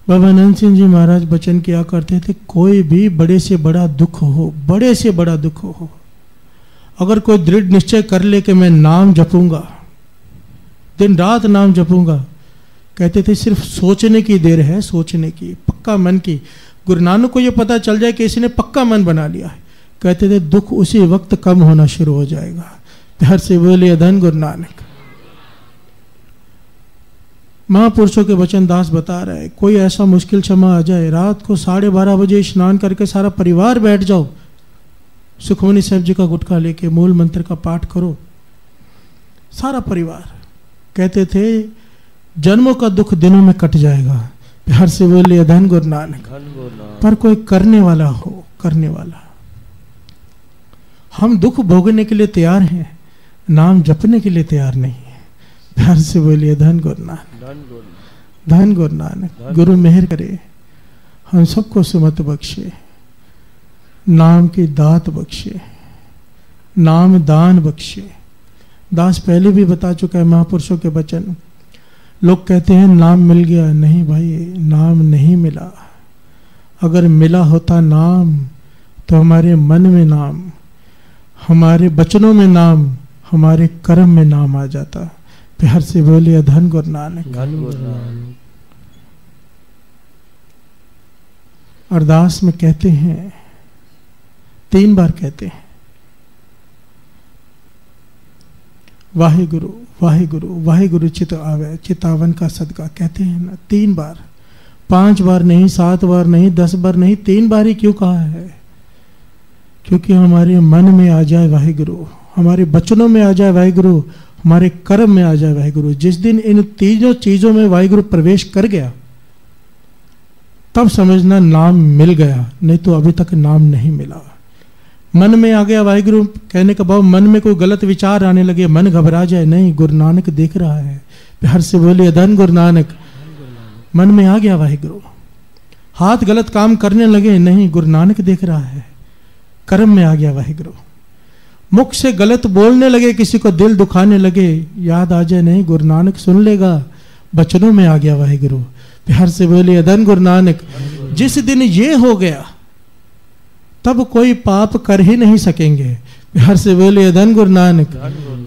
बाबा आनंद सिंह जी महाराज वचन किया करते थे, कोई भी बड़े से बड़ा दुख हो, बड़े से बड़ा दुख हो, अगर कोई दृढ़ निश्चय कर ले कि मैं नाम जपूंगा, दिन रात नाम जपूंगा, कहते थे सिर्फ सोचने की देर है, सोचने की, पक्का मन की। गुरु नानक को ये पता चल जाए कि इसने पक्का मन बना लिया है, कहते थे दुख उसी वक्त कम होना शुरू हो जाएगा। प्यार से बोलिए धन गुरु नानक। महापुरुषों के वचन दास बता रहे हैं, कोई ऐसा मुश्किल समय आ जाए, रात को 12:30 बजे स्नान करके सारा परिवार बैठ जाओ, सुखमनी साहब जी का गुटखा लेके मूल मंत्र का पाठ करो, सारा परिवार। कहते थे जन्मों का दुख दिनों में कट जाएगा। प्यार से बोलिए धन गुरु नानक। पर कोई करने वाला हो, करने वाला। हम दुख भोगने के लिए तैयार हैं, नाम जपने के लिए तैयार नहीं है। प्यार से बोलिए धन गुरु नानक, धन गुरु नानक। गुरु मेहर करे, हम सबको सुमत बख्शे, नाम की दात बख्शे, नाम दान बख्शे। दास पहले भी बता चुका है महापुरुषों के वचन। लोग कहते हैं नाम मिल गया, नहीं भाई, नाम नहीं मिला। अगर मिला होता नाम तो हमारे मन में नाम, हमारे वचनों में नाम, हमारे कर्म में नाम आ जाता। प्यार से बोलिए धन गुरु नानक। अरदास में कहते हैं, 3 बार कहते हैं, वाहिगुरु वाहिगुरु वाहिगुरु चित आवे चितावन का सदका, कहते हैं ना 3 बार, 5 बार नहीं, 7 बार नहीं, 10 बार नहीं, 3 बार ही क्यों कहा है? क्योंकि हमारे मन में आ जाए वाहिगुरु, हमारे वचनों में आ जाए वाहिगुरु, हमारे कर्म में आ जाए वाहिगुरु। जिस दिन इन तीनों चीजों में वाहिगुरु प्रवेश कर गया, तब समझना नाम मिल गया, नहीं तो अभी तक नाम नहीं मिला। मन में आ गया वाहिगुरु कहने का भाव, मन में कोई गलत विचार आने लगे, मन घबरा जाए, नहीं, गुरु नानक देख रहा है। प्यार से बोलिए धन गुरु नानक। मन में आ गया वाहिगुरु, हाथ गलत काम करने लगे, नहीं, गुरु नानक देख रहा है। कर्म में आ गया वाहिगुरु, मुख से गलत बोलने लगे, किसी को दिल दुखाने लगे, याद आ जाए, नहीं, गुरु नानक सुन लेगा। वचनों में आ गया वाहिगुरु। प्यार से बोलिए धन गुरु नानक। जिस दिन ये हो गया, तब कोई पाप कर ही नहीं सकेंगे। प्यार से बोलिए धन गुरु नानक।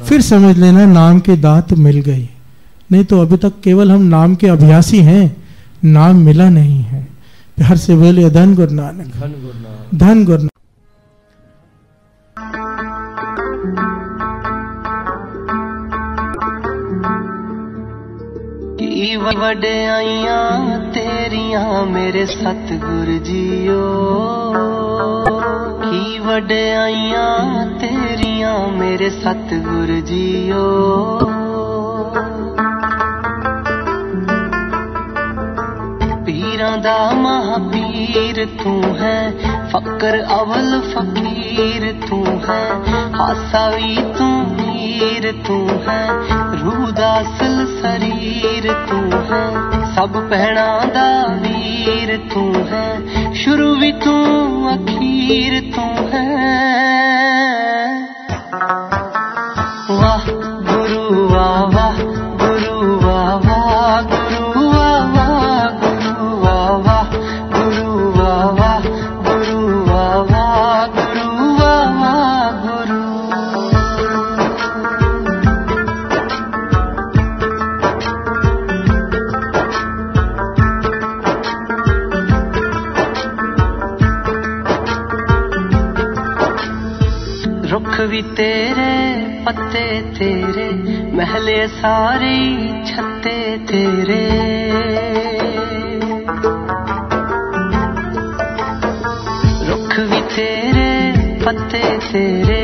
फिर समझ लेना नाम की दात मिल गई, नहीं तो अभी तक केवल हम नाम के अभ्यासी हैं, नाम मिला नहीं है। प्यार से बोलिए धन गुरु नानक, धन गुरु नानक। की वड्याइयां तेरियां मेरे सतगुर जीओ, की वड्याइयां तेरियां मेरे सतगुर जीओ। पीरां दा महापीर तू है, फकर अवल फकीर तू है, हासा भी तू मीर तू है, रूह दा असल शरीर तू है, सब पहना दा वीर तू है, शुरू भी तू अखीर तू है। वाह गुरु वाह वाह गुरु वाह वाह गुरु वाह वाह गुरु वाह वाह गुरु वाह वाह गुरु वाह वाह गुरु वाह वाह गुरु। रुख भी तेरे पत्ते तेरे, महले सारे छत्ते तेरे, रुख भी तेरे पत्ते तेरे,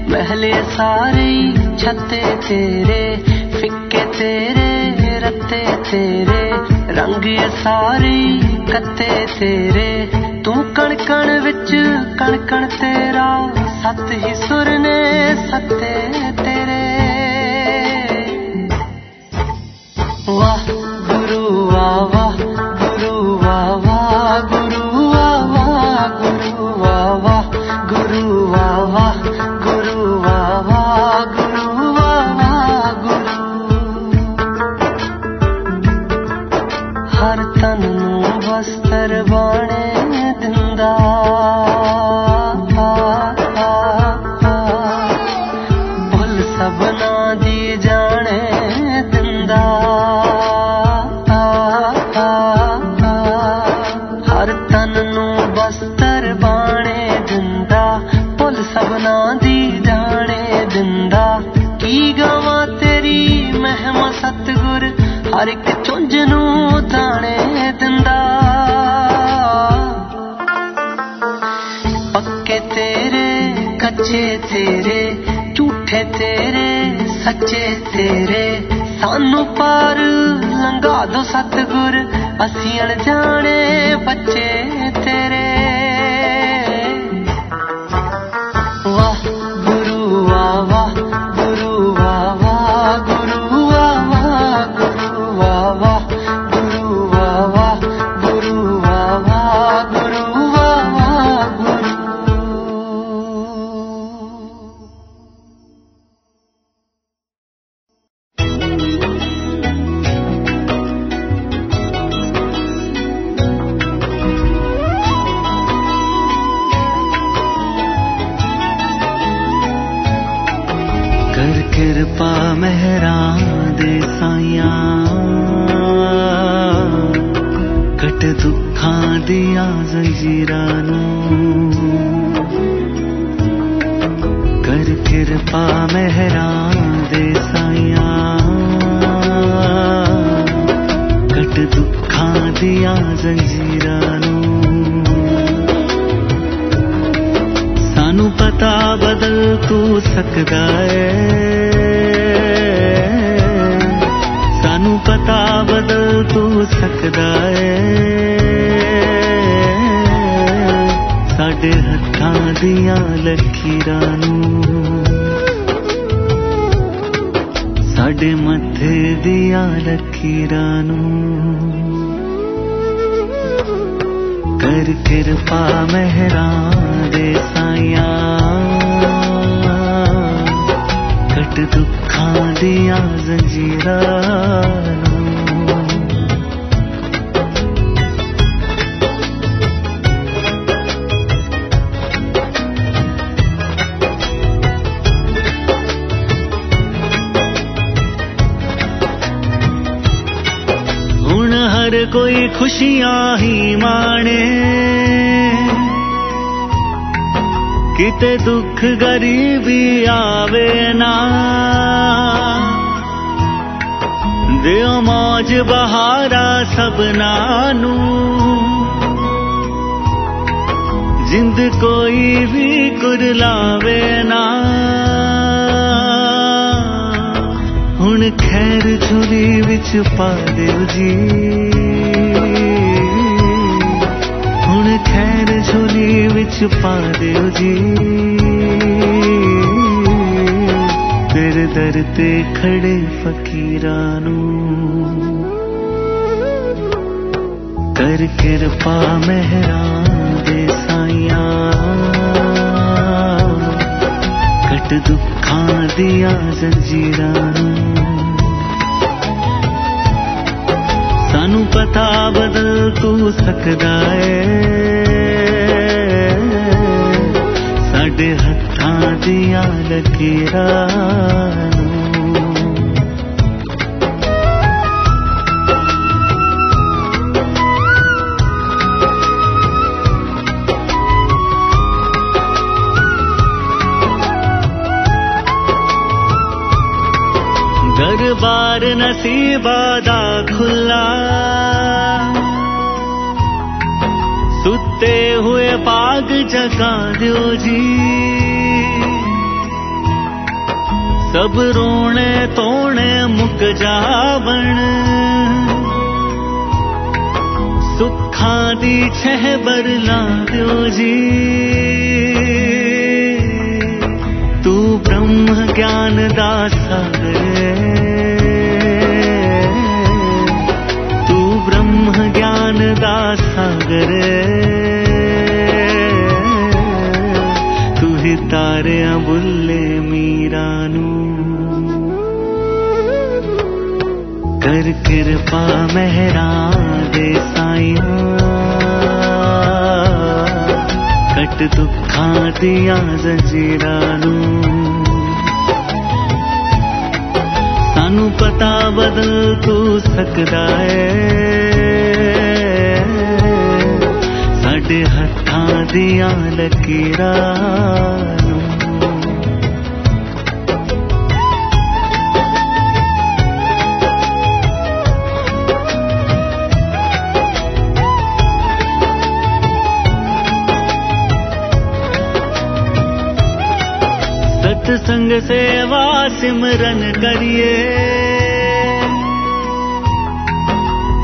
महले सारे छत्ते तेरे, फिक्के तेरे रत्ते तेरे, रंग सारे कत्ते तेरे, तू कण कण विच कण कण तेरा, सत ही सुर ने सत्ते तेरे। वाह गुरु वाह वाह गुरु वाह वाह गुरु वाह वाह गुरु वाह वाह गुरु वाह वाह गुरु वाह वाह गुरु वाह वाह गुरु। हर तन नू बस्तर बाणे दिंदा, सबना दी जाने दिंदा, हर तन नू बस्तर बाणे दिंदा, भुल सबना दी जाने दिंदा। की गावां तेरी महिमा सतगुर, हर एक चुंझ नू दाने दिंदा। पक्के तेरे कच्चे तेरे, झूठे तेरे सच्चे तेरे, सानू पार लंघा दो सतगुर, असी अनजाने बच्चे तेरे। वाह गुरु वाह वाह गुरु वाह वाह गुरु वाह वाह गुरु वाह वाह गुरु वाह वाह गुरु वाह वाह गुरु वाह वाह गुरु। कर किरपा मेहरां दे साइयां, कट दुखां दियां जंजीरां नूं। कर किरपा मेहरां दे साइयां, कट दुखां दियां जंजीरां नूं। सानू पता बदल तू सकदा है, सानू पता बदल तू सकदा है, साडे हत्थां दियां लकीरां नूं, साडे मत्थे दियां लकीरां नूं। कर किरपा मेहरां दे साइयां, कट दुखां दियां जंजीरां नूं। हुण हर कोई खुशियां ही माणे, किते दुख गरीबी आवे ना, ਦਿਓ ਮੌਜ ਬਹਾਰਾ ਸਭਨਾਂ ਨੂੰ ਜਿੰਦ ਕੋਈ ਵੀ ਕੁਰਲਾਵੇ ਨਾ ਹੁਣ ਖੈਰ ਝੋਲੀ ਵਿੱਚ ਪਾ ਦਿਓ ਜੀ ਹੁਣ ਖੈਰ ਝੋਲੀ ਵਿੱਚ ਪਾ ਦਿਓ ਜੀ ਤੇਰੇ ਦਰ ਤੇ ਖੜੇ ਫਕੀਰਾਂ ਨੂੰ ਕਰ ਕਿਰਪਾ ਮਹਿਰਾਂ ਦੇ ਸਾਈਆਂ ਕੱਟ ਦੁੱਖਾਂ ਦੀਆਂ ਜ਼ੰਜੀਰਾਂ ਸਾਨੂੰ ਪਤਾ ਬਦਲ ਤੂੰ ਸਕਦਾ ਏ ਸਾਡੇ ਹੱਥਾਂ ਦੀਆਂ ਲਕੀਰਾਂ ਨੂੰ ਦਰਬਾਰ ਨਸੀਬਾਂ ਦਾ ਖੁੱਲਾ ਸੁੱਤੇ ਹੋਏ ਬਾਗ ਜਗਾ ਦਿਓ ਜੀ ਸਭ ਰੋਣੇ ਤੋਣੇ ਮੁੱਕ ਜਾਵਣ ਸੁੱਖਾਂ ਦੀ ਛਹਿਬਰ ਲਾ ਦਿਓ ਜੀ ਤੂੰ ਬ੍ਰਹਮ ਗਿਆਨ ਦਾ ਸਾਗਰ ਤੂੰ ਬ੍ਰਹਮ ਗਿਆਨ ਦਾ ਸਾਗਰ ਤੂੰ ਹੀ ਤਾਰਿਆਂ ਬੁੱਲੇ ਮੀਰਾਂ ਨੂੰ ਕਰ ਕਿਰਪਾ ਮਹਿਰਾਂ ਦੇ ਸਾਈਆਂ ਕੱਟ ਦੁੱਖਾਂ ਦੀਆਂ ਜ਼ੰਜੀਰਾਂ ਨੂੰ ਸਾਨੂੰ ਪਤਾ ਬਦਲ ਤੂੰ ਸਕਦਾ ਏ ਸਾਡੇ ਹੱਥਾਂ ਦੀਆਂ ਲਕੀਰਾਂ ਨੂੰ संग सेवा सिमरन करिए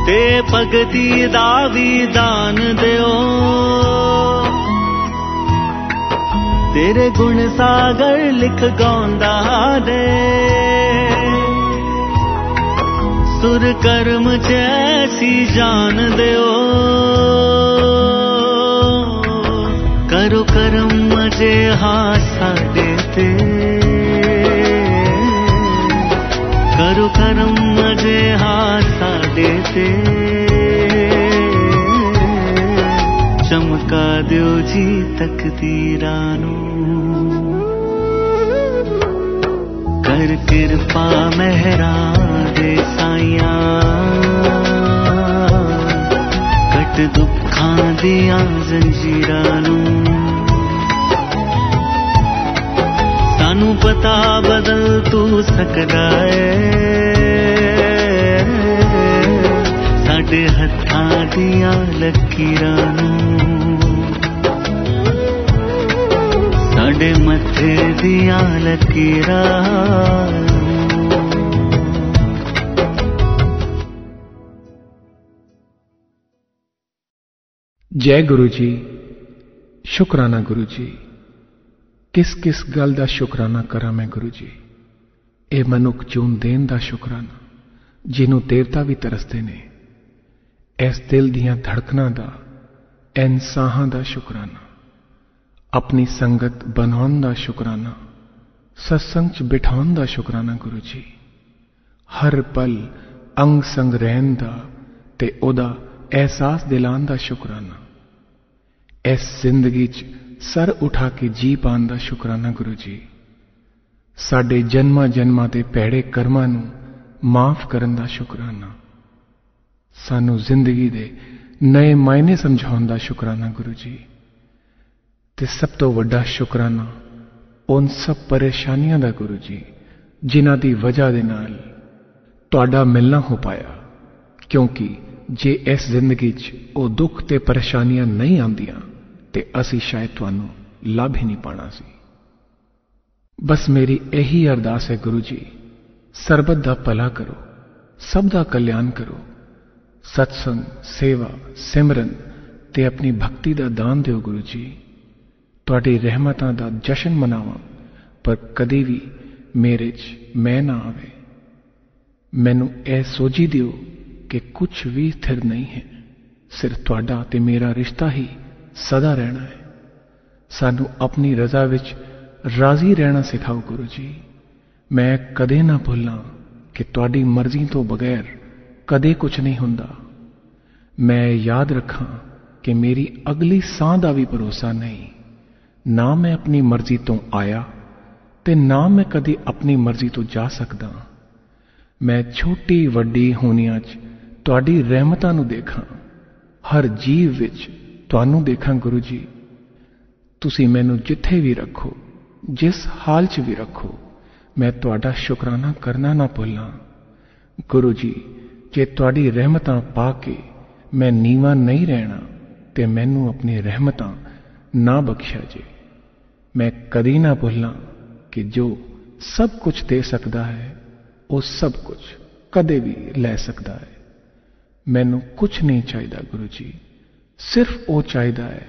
ते भगती दा भी दान दियो तेरे गुण सागर लिख गांदा दे सुर कर्म जैसी जान दियो करो करम मजे हासा देते करो करम मजे हासा देते चमका दियो जी तकदीरां नूं कर किरपा महरां दे साइयां कट दुखां दियां जंजीरां नूं सानू पता बदल तू सकदा साडे हत्थां दियां लकीरां नूं साडे मत्थे दियां लकीरां जय गुरु जी। शुकराना गुरु जी। किस किस गल दा शुकराना करा मैं गुरु जी। ए मनुख चून देन दा शुकराना जिन्हों देवता भी तरसते ने। इस दिल दियां धड़कनां दा इन साहां दा शुकराना। अपनी संगत बनाउण दा शुकराना। सत्संग च बिठाउण दा शुकराना गुरु जी। हर पल अंग संग रहन दा ते ओदा एहसास दिलान दा शुकराना। इस जिंदगी च सर उठा के जी पान दा शुकराना गुरु जी। साडे जन्मां जन्मां दे भैड़े कर्मां नूं माफ करन दा शुकराना। सानू जिंदगी दे नए मायने समझाउण दा शुकराना गुरु जी। ते सब तो वड्डा शुकराना उन सब परेशानियां दा गुरु जी जिन्हां दी वजह दे नाल ਤੁਹਾਡਾ ਮਿਲਣਾ ਹੋ ਪਾਇਆ, ਕਿਉਂਕਿ ਜੇ ਇਸ ਜ਼ਿੰਦਗੀ 'ਚ ਉਹ ਦੁੱਖ ਤੇ ਪਰੇਸ਼ਾਨੀਆਂ ਨਹੀਂ ਆਉਂਦੀਆਂ ਤੇ ਅਸੀਂ ਸ਼ਾਇਦ ਤੁਹਾਨੂੰ ਲੱਭ ਹੀ ਨਹੀਂ ਪਾਣਾ ਸੀ। ਬਸ ਮੇਰੀ ਇਹੀ ਅਰਦਾਸ ਹੈ ਗੁਰੂ ਜੀ, ਸਰਬਤ ਦਾ ਭਲਾ ਕਰੋ, ਸਭ ਦਾ ਕਲਿਆਣ ਕਰੋ, ਸਤਸੰਗ, ਸੇਵਾ, ਸਿਮਰਨ ਤੇ ਆਪਣੀ ਭਗਤੀ ਦਾ ਦਾਨ ਦਿਓ ਗੁਰੂ ਜੀ। ਤੁਹਾਡੀ ਰਹਿਮਤਾਂ ਦਾ ਜਸ਼ਨ ਮਨਾਵਾਂ, ਪਰ ਕਦੇ ਵੀ ਮੇਰੇ 'ਚ ਮੈਂ ਨਾ ਆਵੇ। ਮੈਨੂੰ ਇਹ ਸੋਝੀ ਦਿਓ ਕਿ ਕੁਝ ਵੀ ਸਥਿਰ ਨਹੀਂ ਹੈ, ਸਿਰਫ ਤੁਹਾਡਾ ਤੇ ਮੇਰਾ ਰਿਸ਼ਤਾ ਹੀ ਸਦਾ ਰਹਿਣਾ ਹੈ। ਸਾਨੂੰ ਆਪਣੀ ਰਜ਼ਾ ਵਿੱਚ ਰਾਜ਼ੀ ਰਹਿਣਾ ਸਿਖਾਓ ਗੁਰੂ ਜੀ। ਮੈਂ ਕਦੇ ਨਾ ਭੁੱਲਾਂ ਕਿ ਤੁਹਾਡੀ ਮਰਜ਼ੀ ਤੋਂ ਬਗੈਰ ਕਦੇ ਕੁਝ ਨਹੀਂ ਹੁੰਦਾ। ਮੈਂ ਯਾਦ ਰੱਖਾਂ ਕਿ ਮੇਰੀ ਅਗਲੀ ਸਾਹ ਦਾ ਵੀ ਭਰੋਸਾ ਨਹੀਂ। ਨਾ ਮੈਂ ਆਪਣੀ ਮਰਜ਼ੀ ਤੋਂ ਆਇਆ ਤੇ ਨਾ ਮੈਂ ਕਦੇ ਆਪਣੀ ਮਰਜ਼ੀ ਤੋਂ ਜਾ ਸਕਦਾ। ਮੈਂ ਛੋਟੀ ਵੱਡੀ ਹੋਣੀਆਂ 'ਚ ਤੁਹਾਡੀ ਰਹਿਮਤਾਂ ਨੂੰ ਦੇਖਾਂ, ਹਰ ਜੀਵ ਵਿੱਚ ਤੁਹਾਨੂੰ ਦੇਖਾਂ ਗੁਰੂ ਜੀ। ਤੁਸੀਂ ਮੈਨੂੰ ਜਿੱਥੇ ਵੀ ਰੱਖੋ, ਜਿਸ ਹਾਲ 'ਚ ਵੀ ਰੱਖੋ, ਮੈਂ ਤੁਹਾਡਾ ਸ਼ੁਕਰਾਨਾ ਕਰਨਾ ਨਾ ਭੁੱਲਾਂ। ਗੁਰੂ ਜੀ, ਜੇ ਤੁਹਾਡੀ ਰਹਿਮਤਾਂ ਪਾ ਕੇ ਮੈਂ ਨੀਵਾਂ ਨਹੀਂ ਰਹਿਣਾ ਤੇ ਮੈਨੂੰ ਆਪਣੀ ਰਹਿਮਤਾਂ ਨਾ ਬਖਸ਼ਿਆ ਜੇ। ਮੈਂ ਕਦੀ ਨਾ ਭੁੱਲਾਂ ਕਿ ਜੋ ਸਭ ਕੁਝ ਦੇ ਸਕਦਾ ਹੈ, ਉਹ ਸਭ ਕੁਝ ਕਦੇ ਵੀ ਲੈ ਸਕਦਾ ਹੈ। ਮੈਨੂੰ ਕੁਝ ਨਹੀਂ ਚਾਹੀਦਾ ਗੁਰੂ ਜੀ, ਸਿਰਫ ਉਹ ਚਾਹੀਦਾ ਹੈ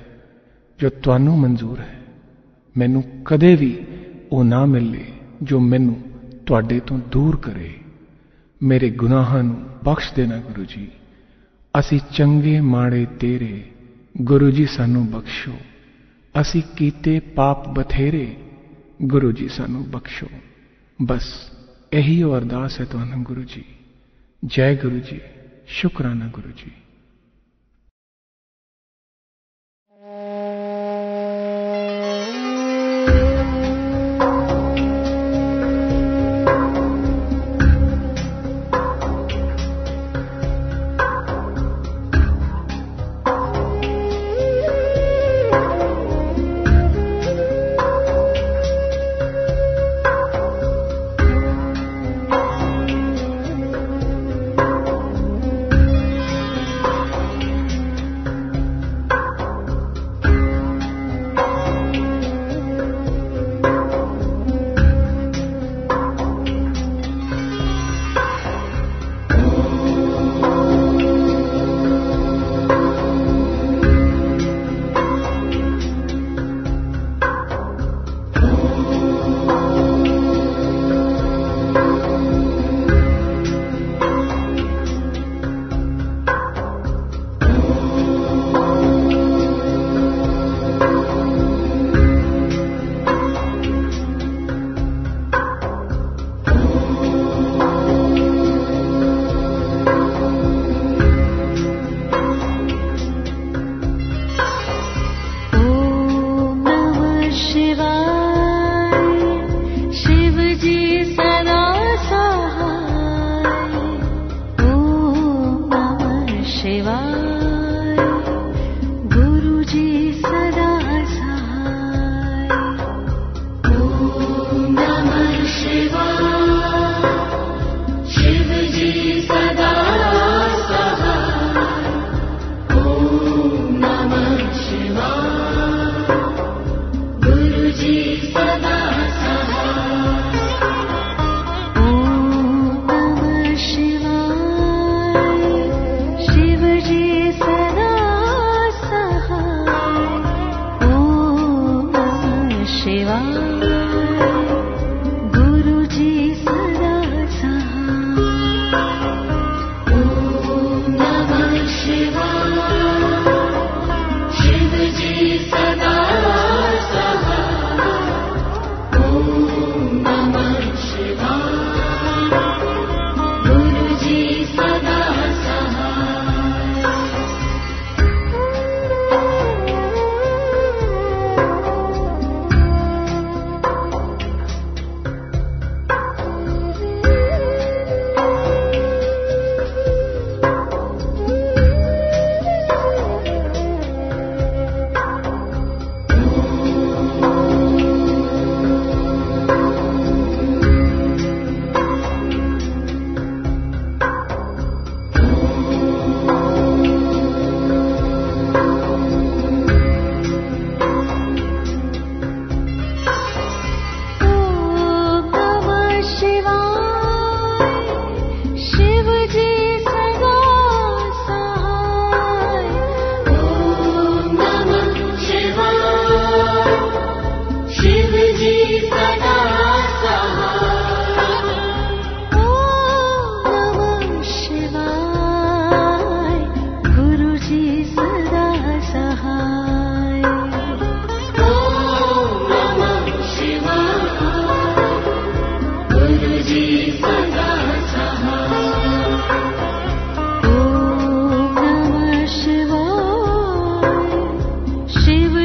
ਜੋ ਤੁਹਾਨੂੰ ਮਨਜ਼ੂਰ ਹੈ। ਮੈਨੂੰ ਕਦੇ ਵੀ ਉਹ ਨਾ ਮਿਲੇ ਜੋ ਮੈਨੂੰ ਤੁਹਾਡੇ ਤੋਂ ਦੂਰ ਕਰੇ। ਮੇਰੇ ਗੁਨਾਹਾਂ ਨੂੰ ਬਖਸ਼ ਦੇਣਾ ਗੁਰੂ ਜੀ। ਅਸੀਂ ਚੰਗੇ ਮਾੜੇ ਤੇਰੇ, ਗੁਰੂ ਜੀ ਸਾਨੂੰ ਬਖਸ਼ੋ। ਅਸੀਂ ਕੀਤੇ ਪਾਪ ਬਥੇਰੇ, ਗੁਰੂ ਜੀ ਸਾਨੂੰ ਬਖਸ਼ੋ। ਬਸ ਇਹੀ ਉਹ ਅਰਦਾਸ ਹੈ ਤੁਹਾਨੂੰ ਗੁਰੂ ਜੀ। ਜੈ ਗੁਰੂ ਜੀ, ਸ਼ੁਕਰਾਨਾ ਗੁਰੂ ਜੀ।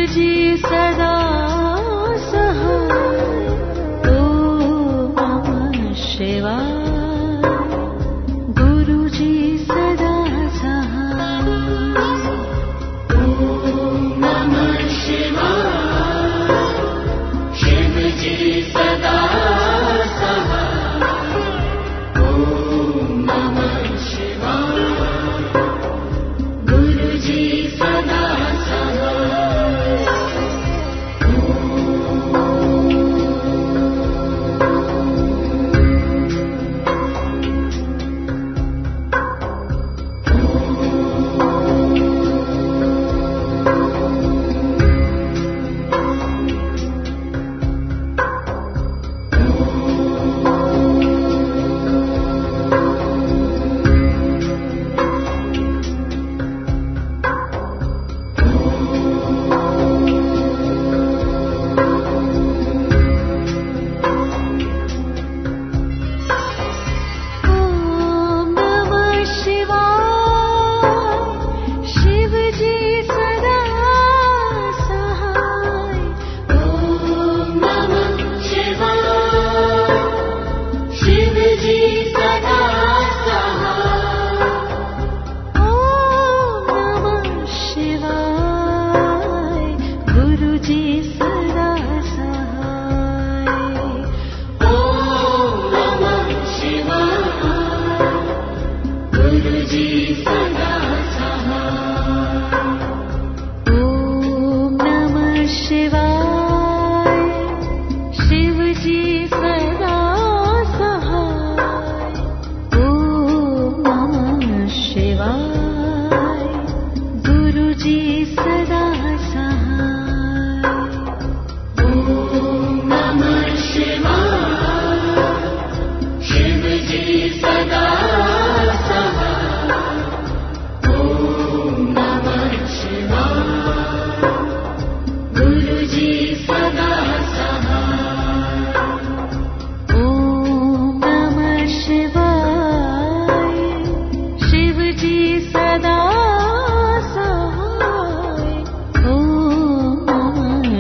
जी सदा सहाय। ओम नमः शिवाय। गुरु जी सदा सहाय। ओम नमः शिवाय। शिव जी सदा सहाय। ओम नमः शिवाय। गुरु जी सदा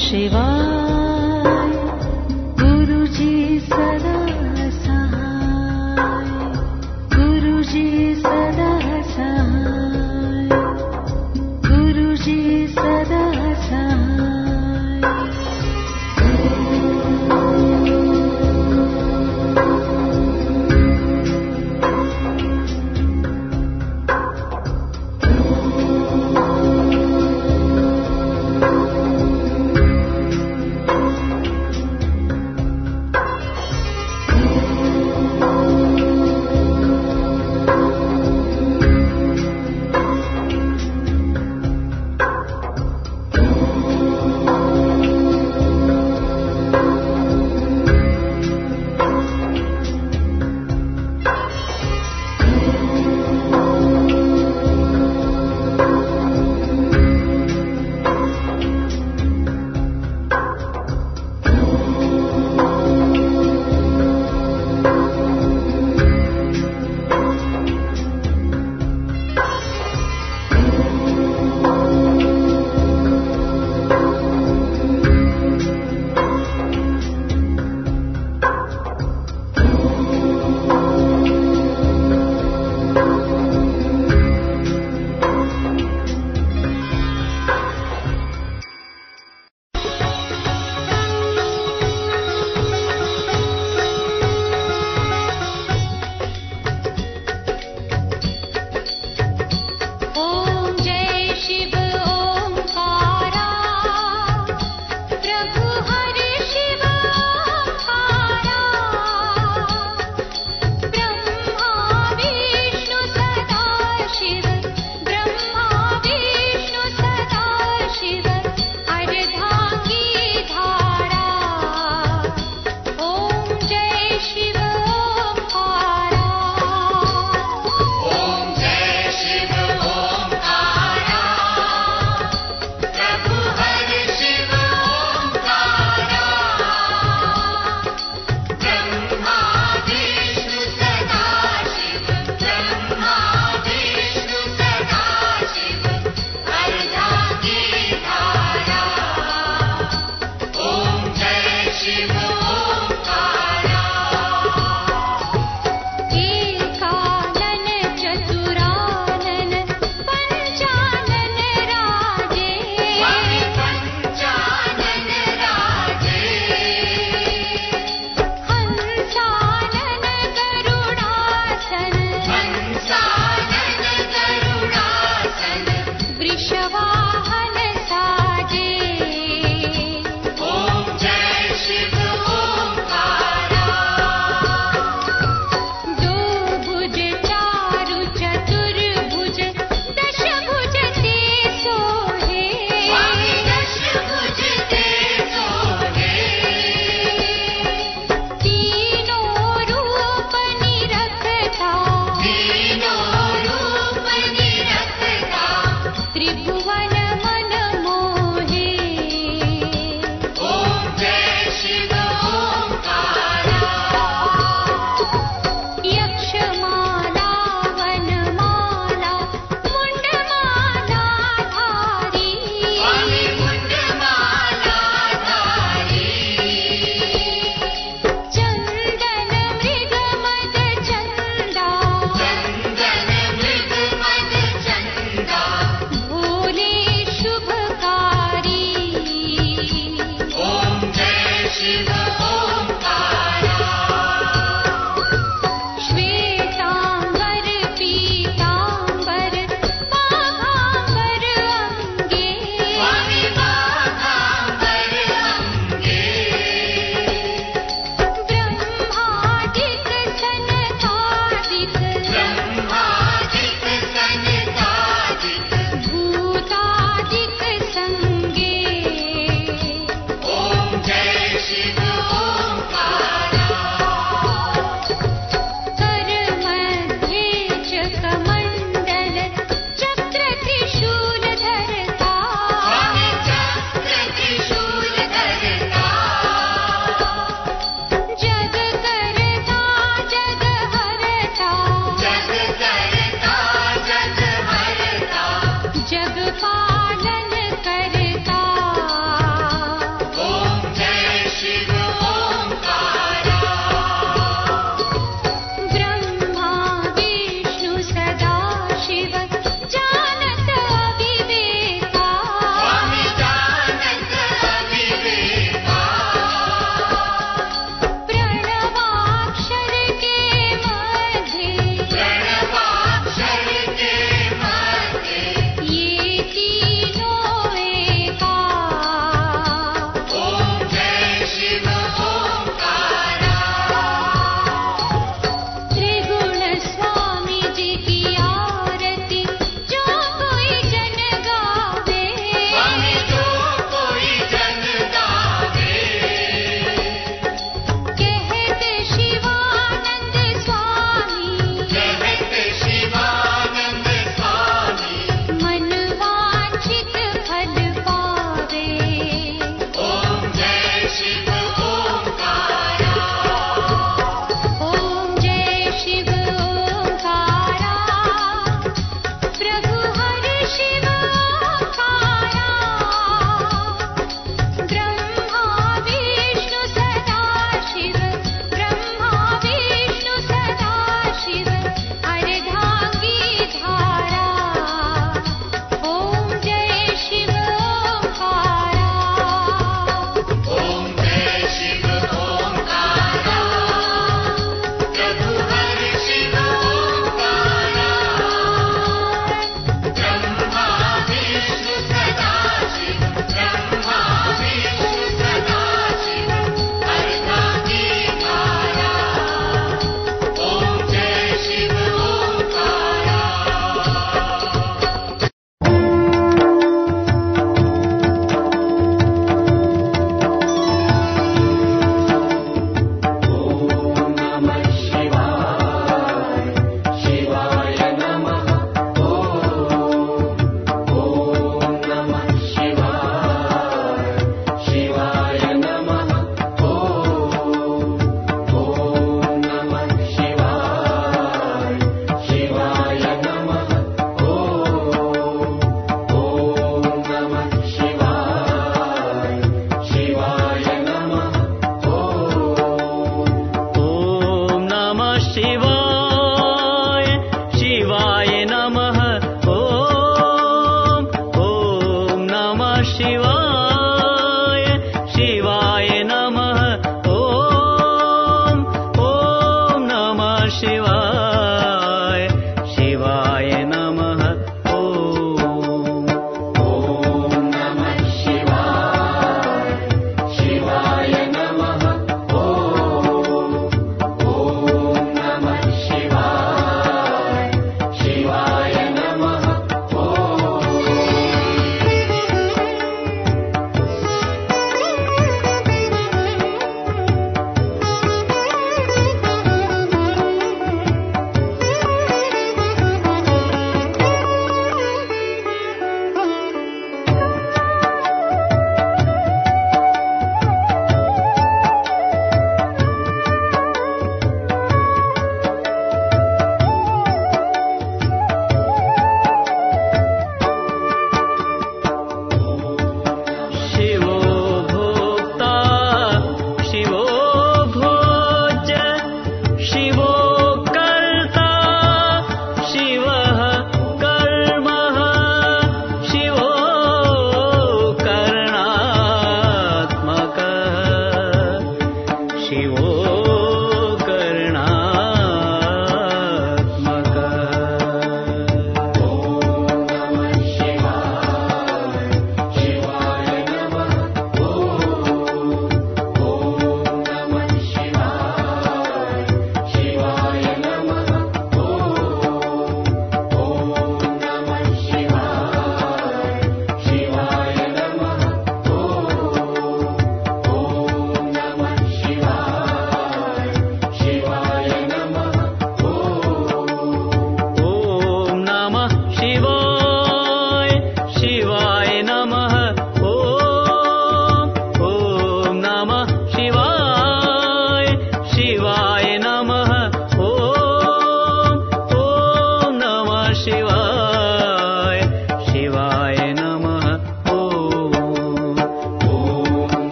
शिवा।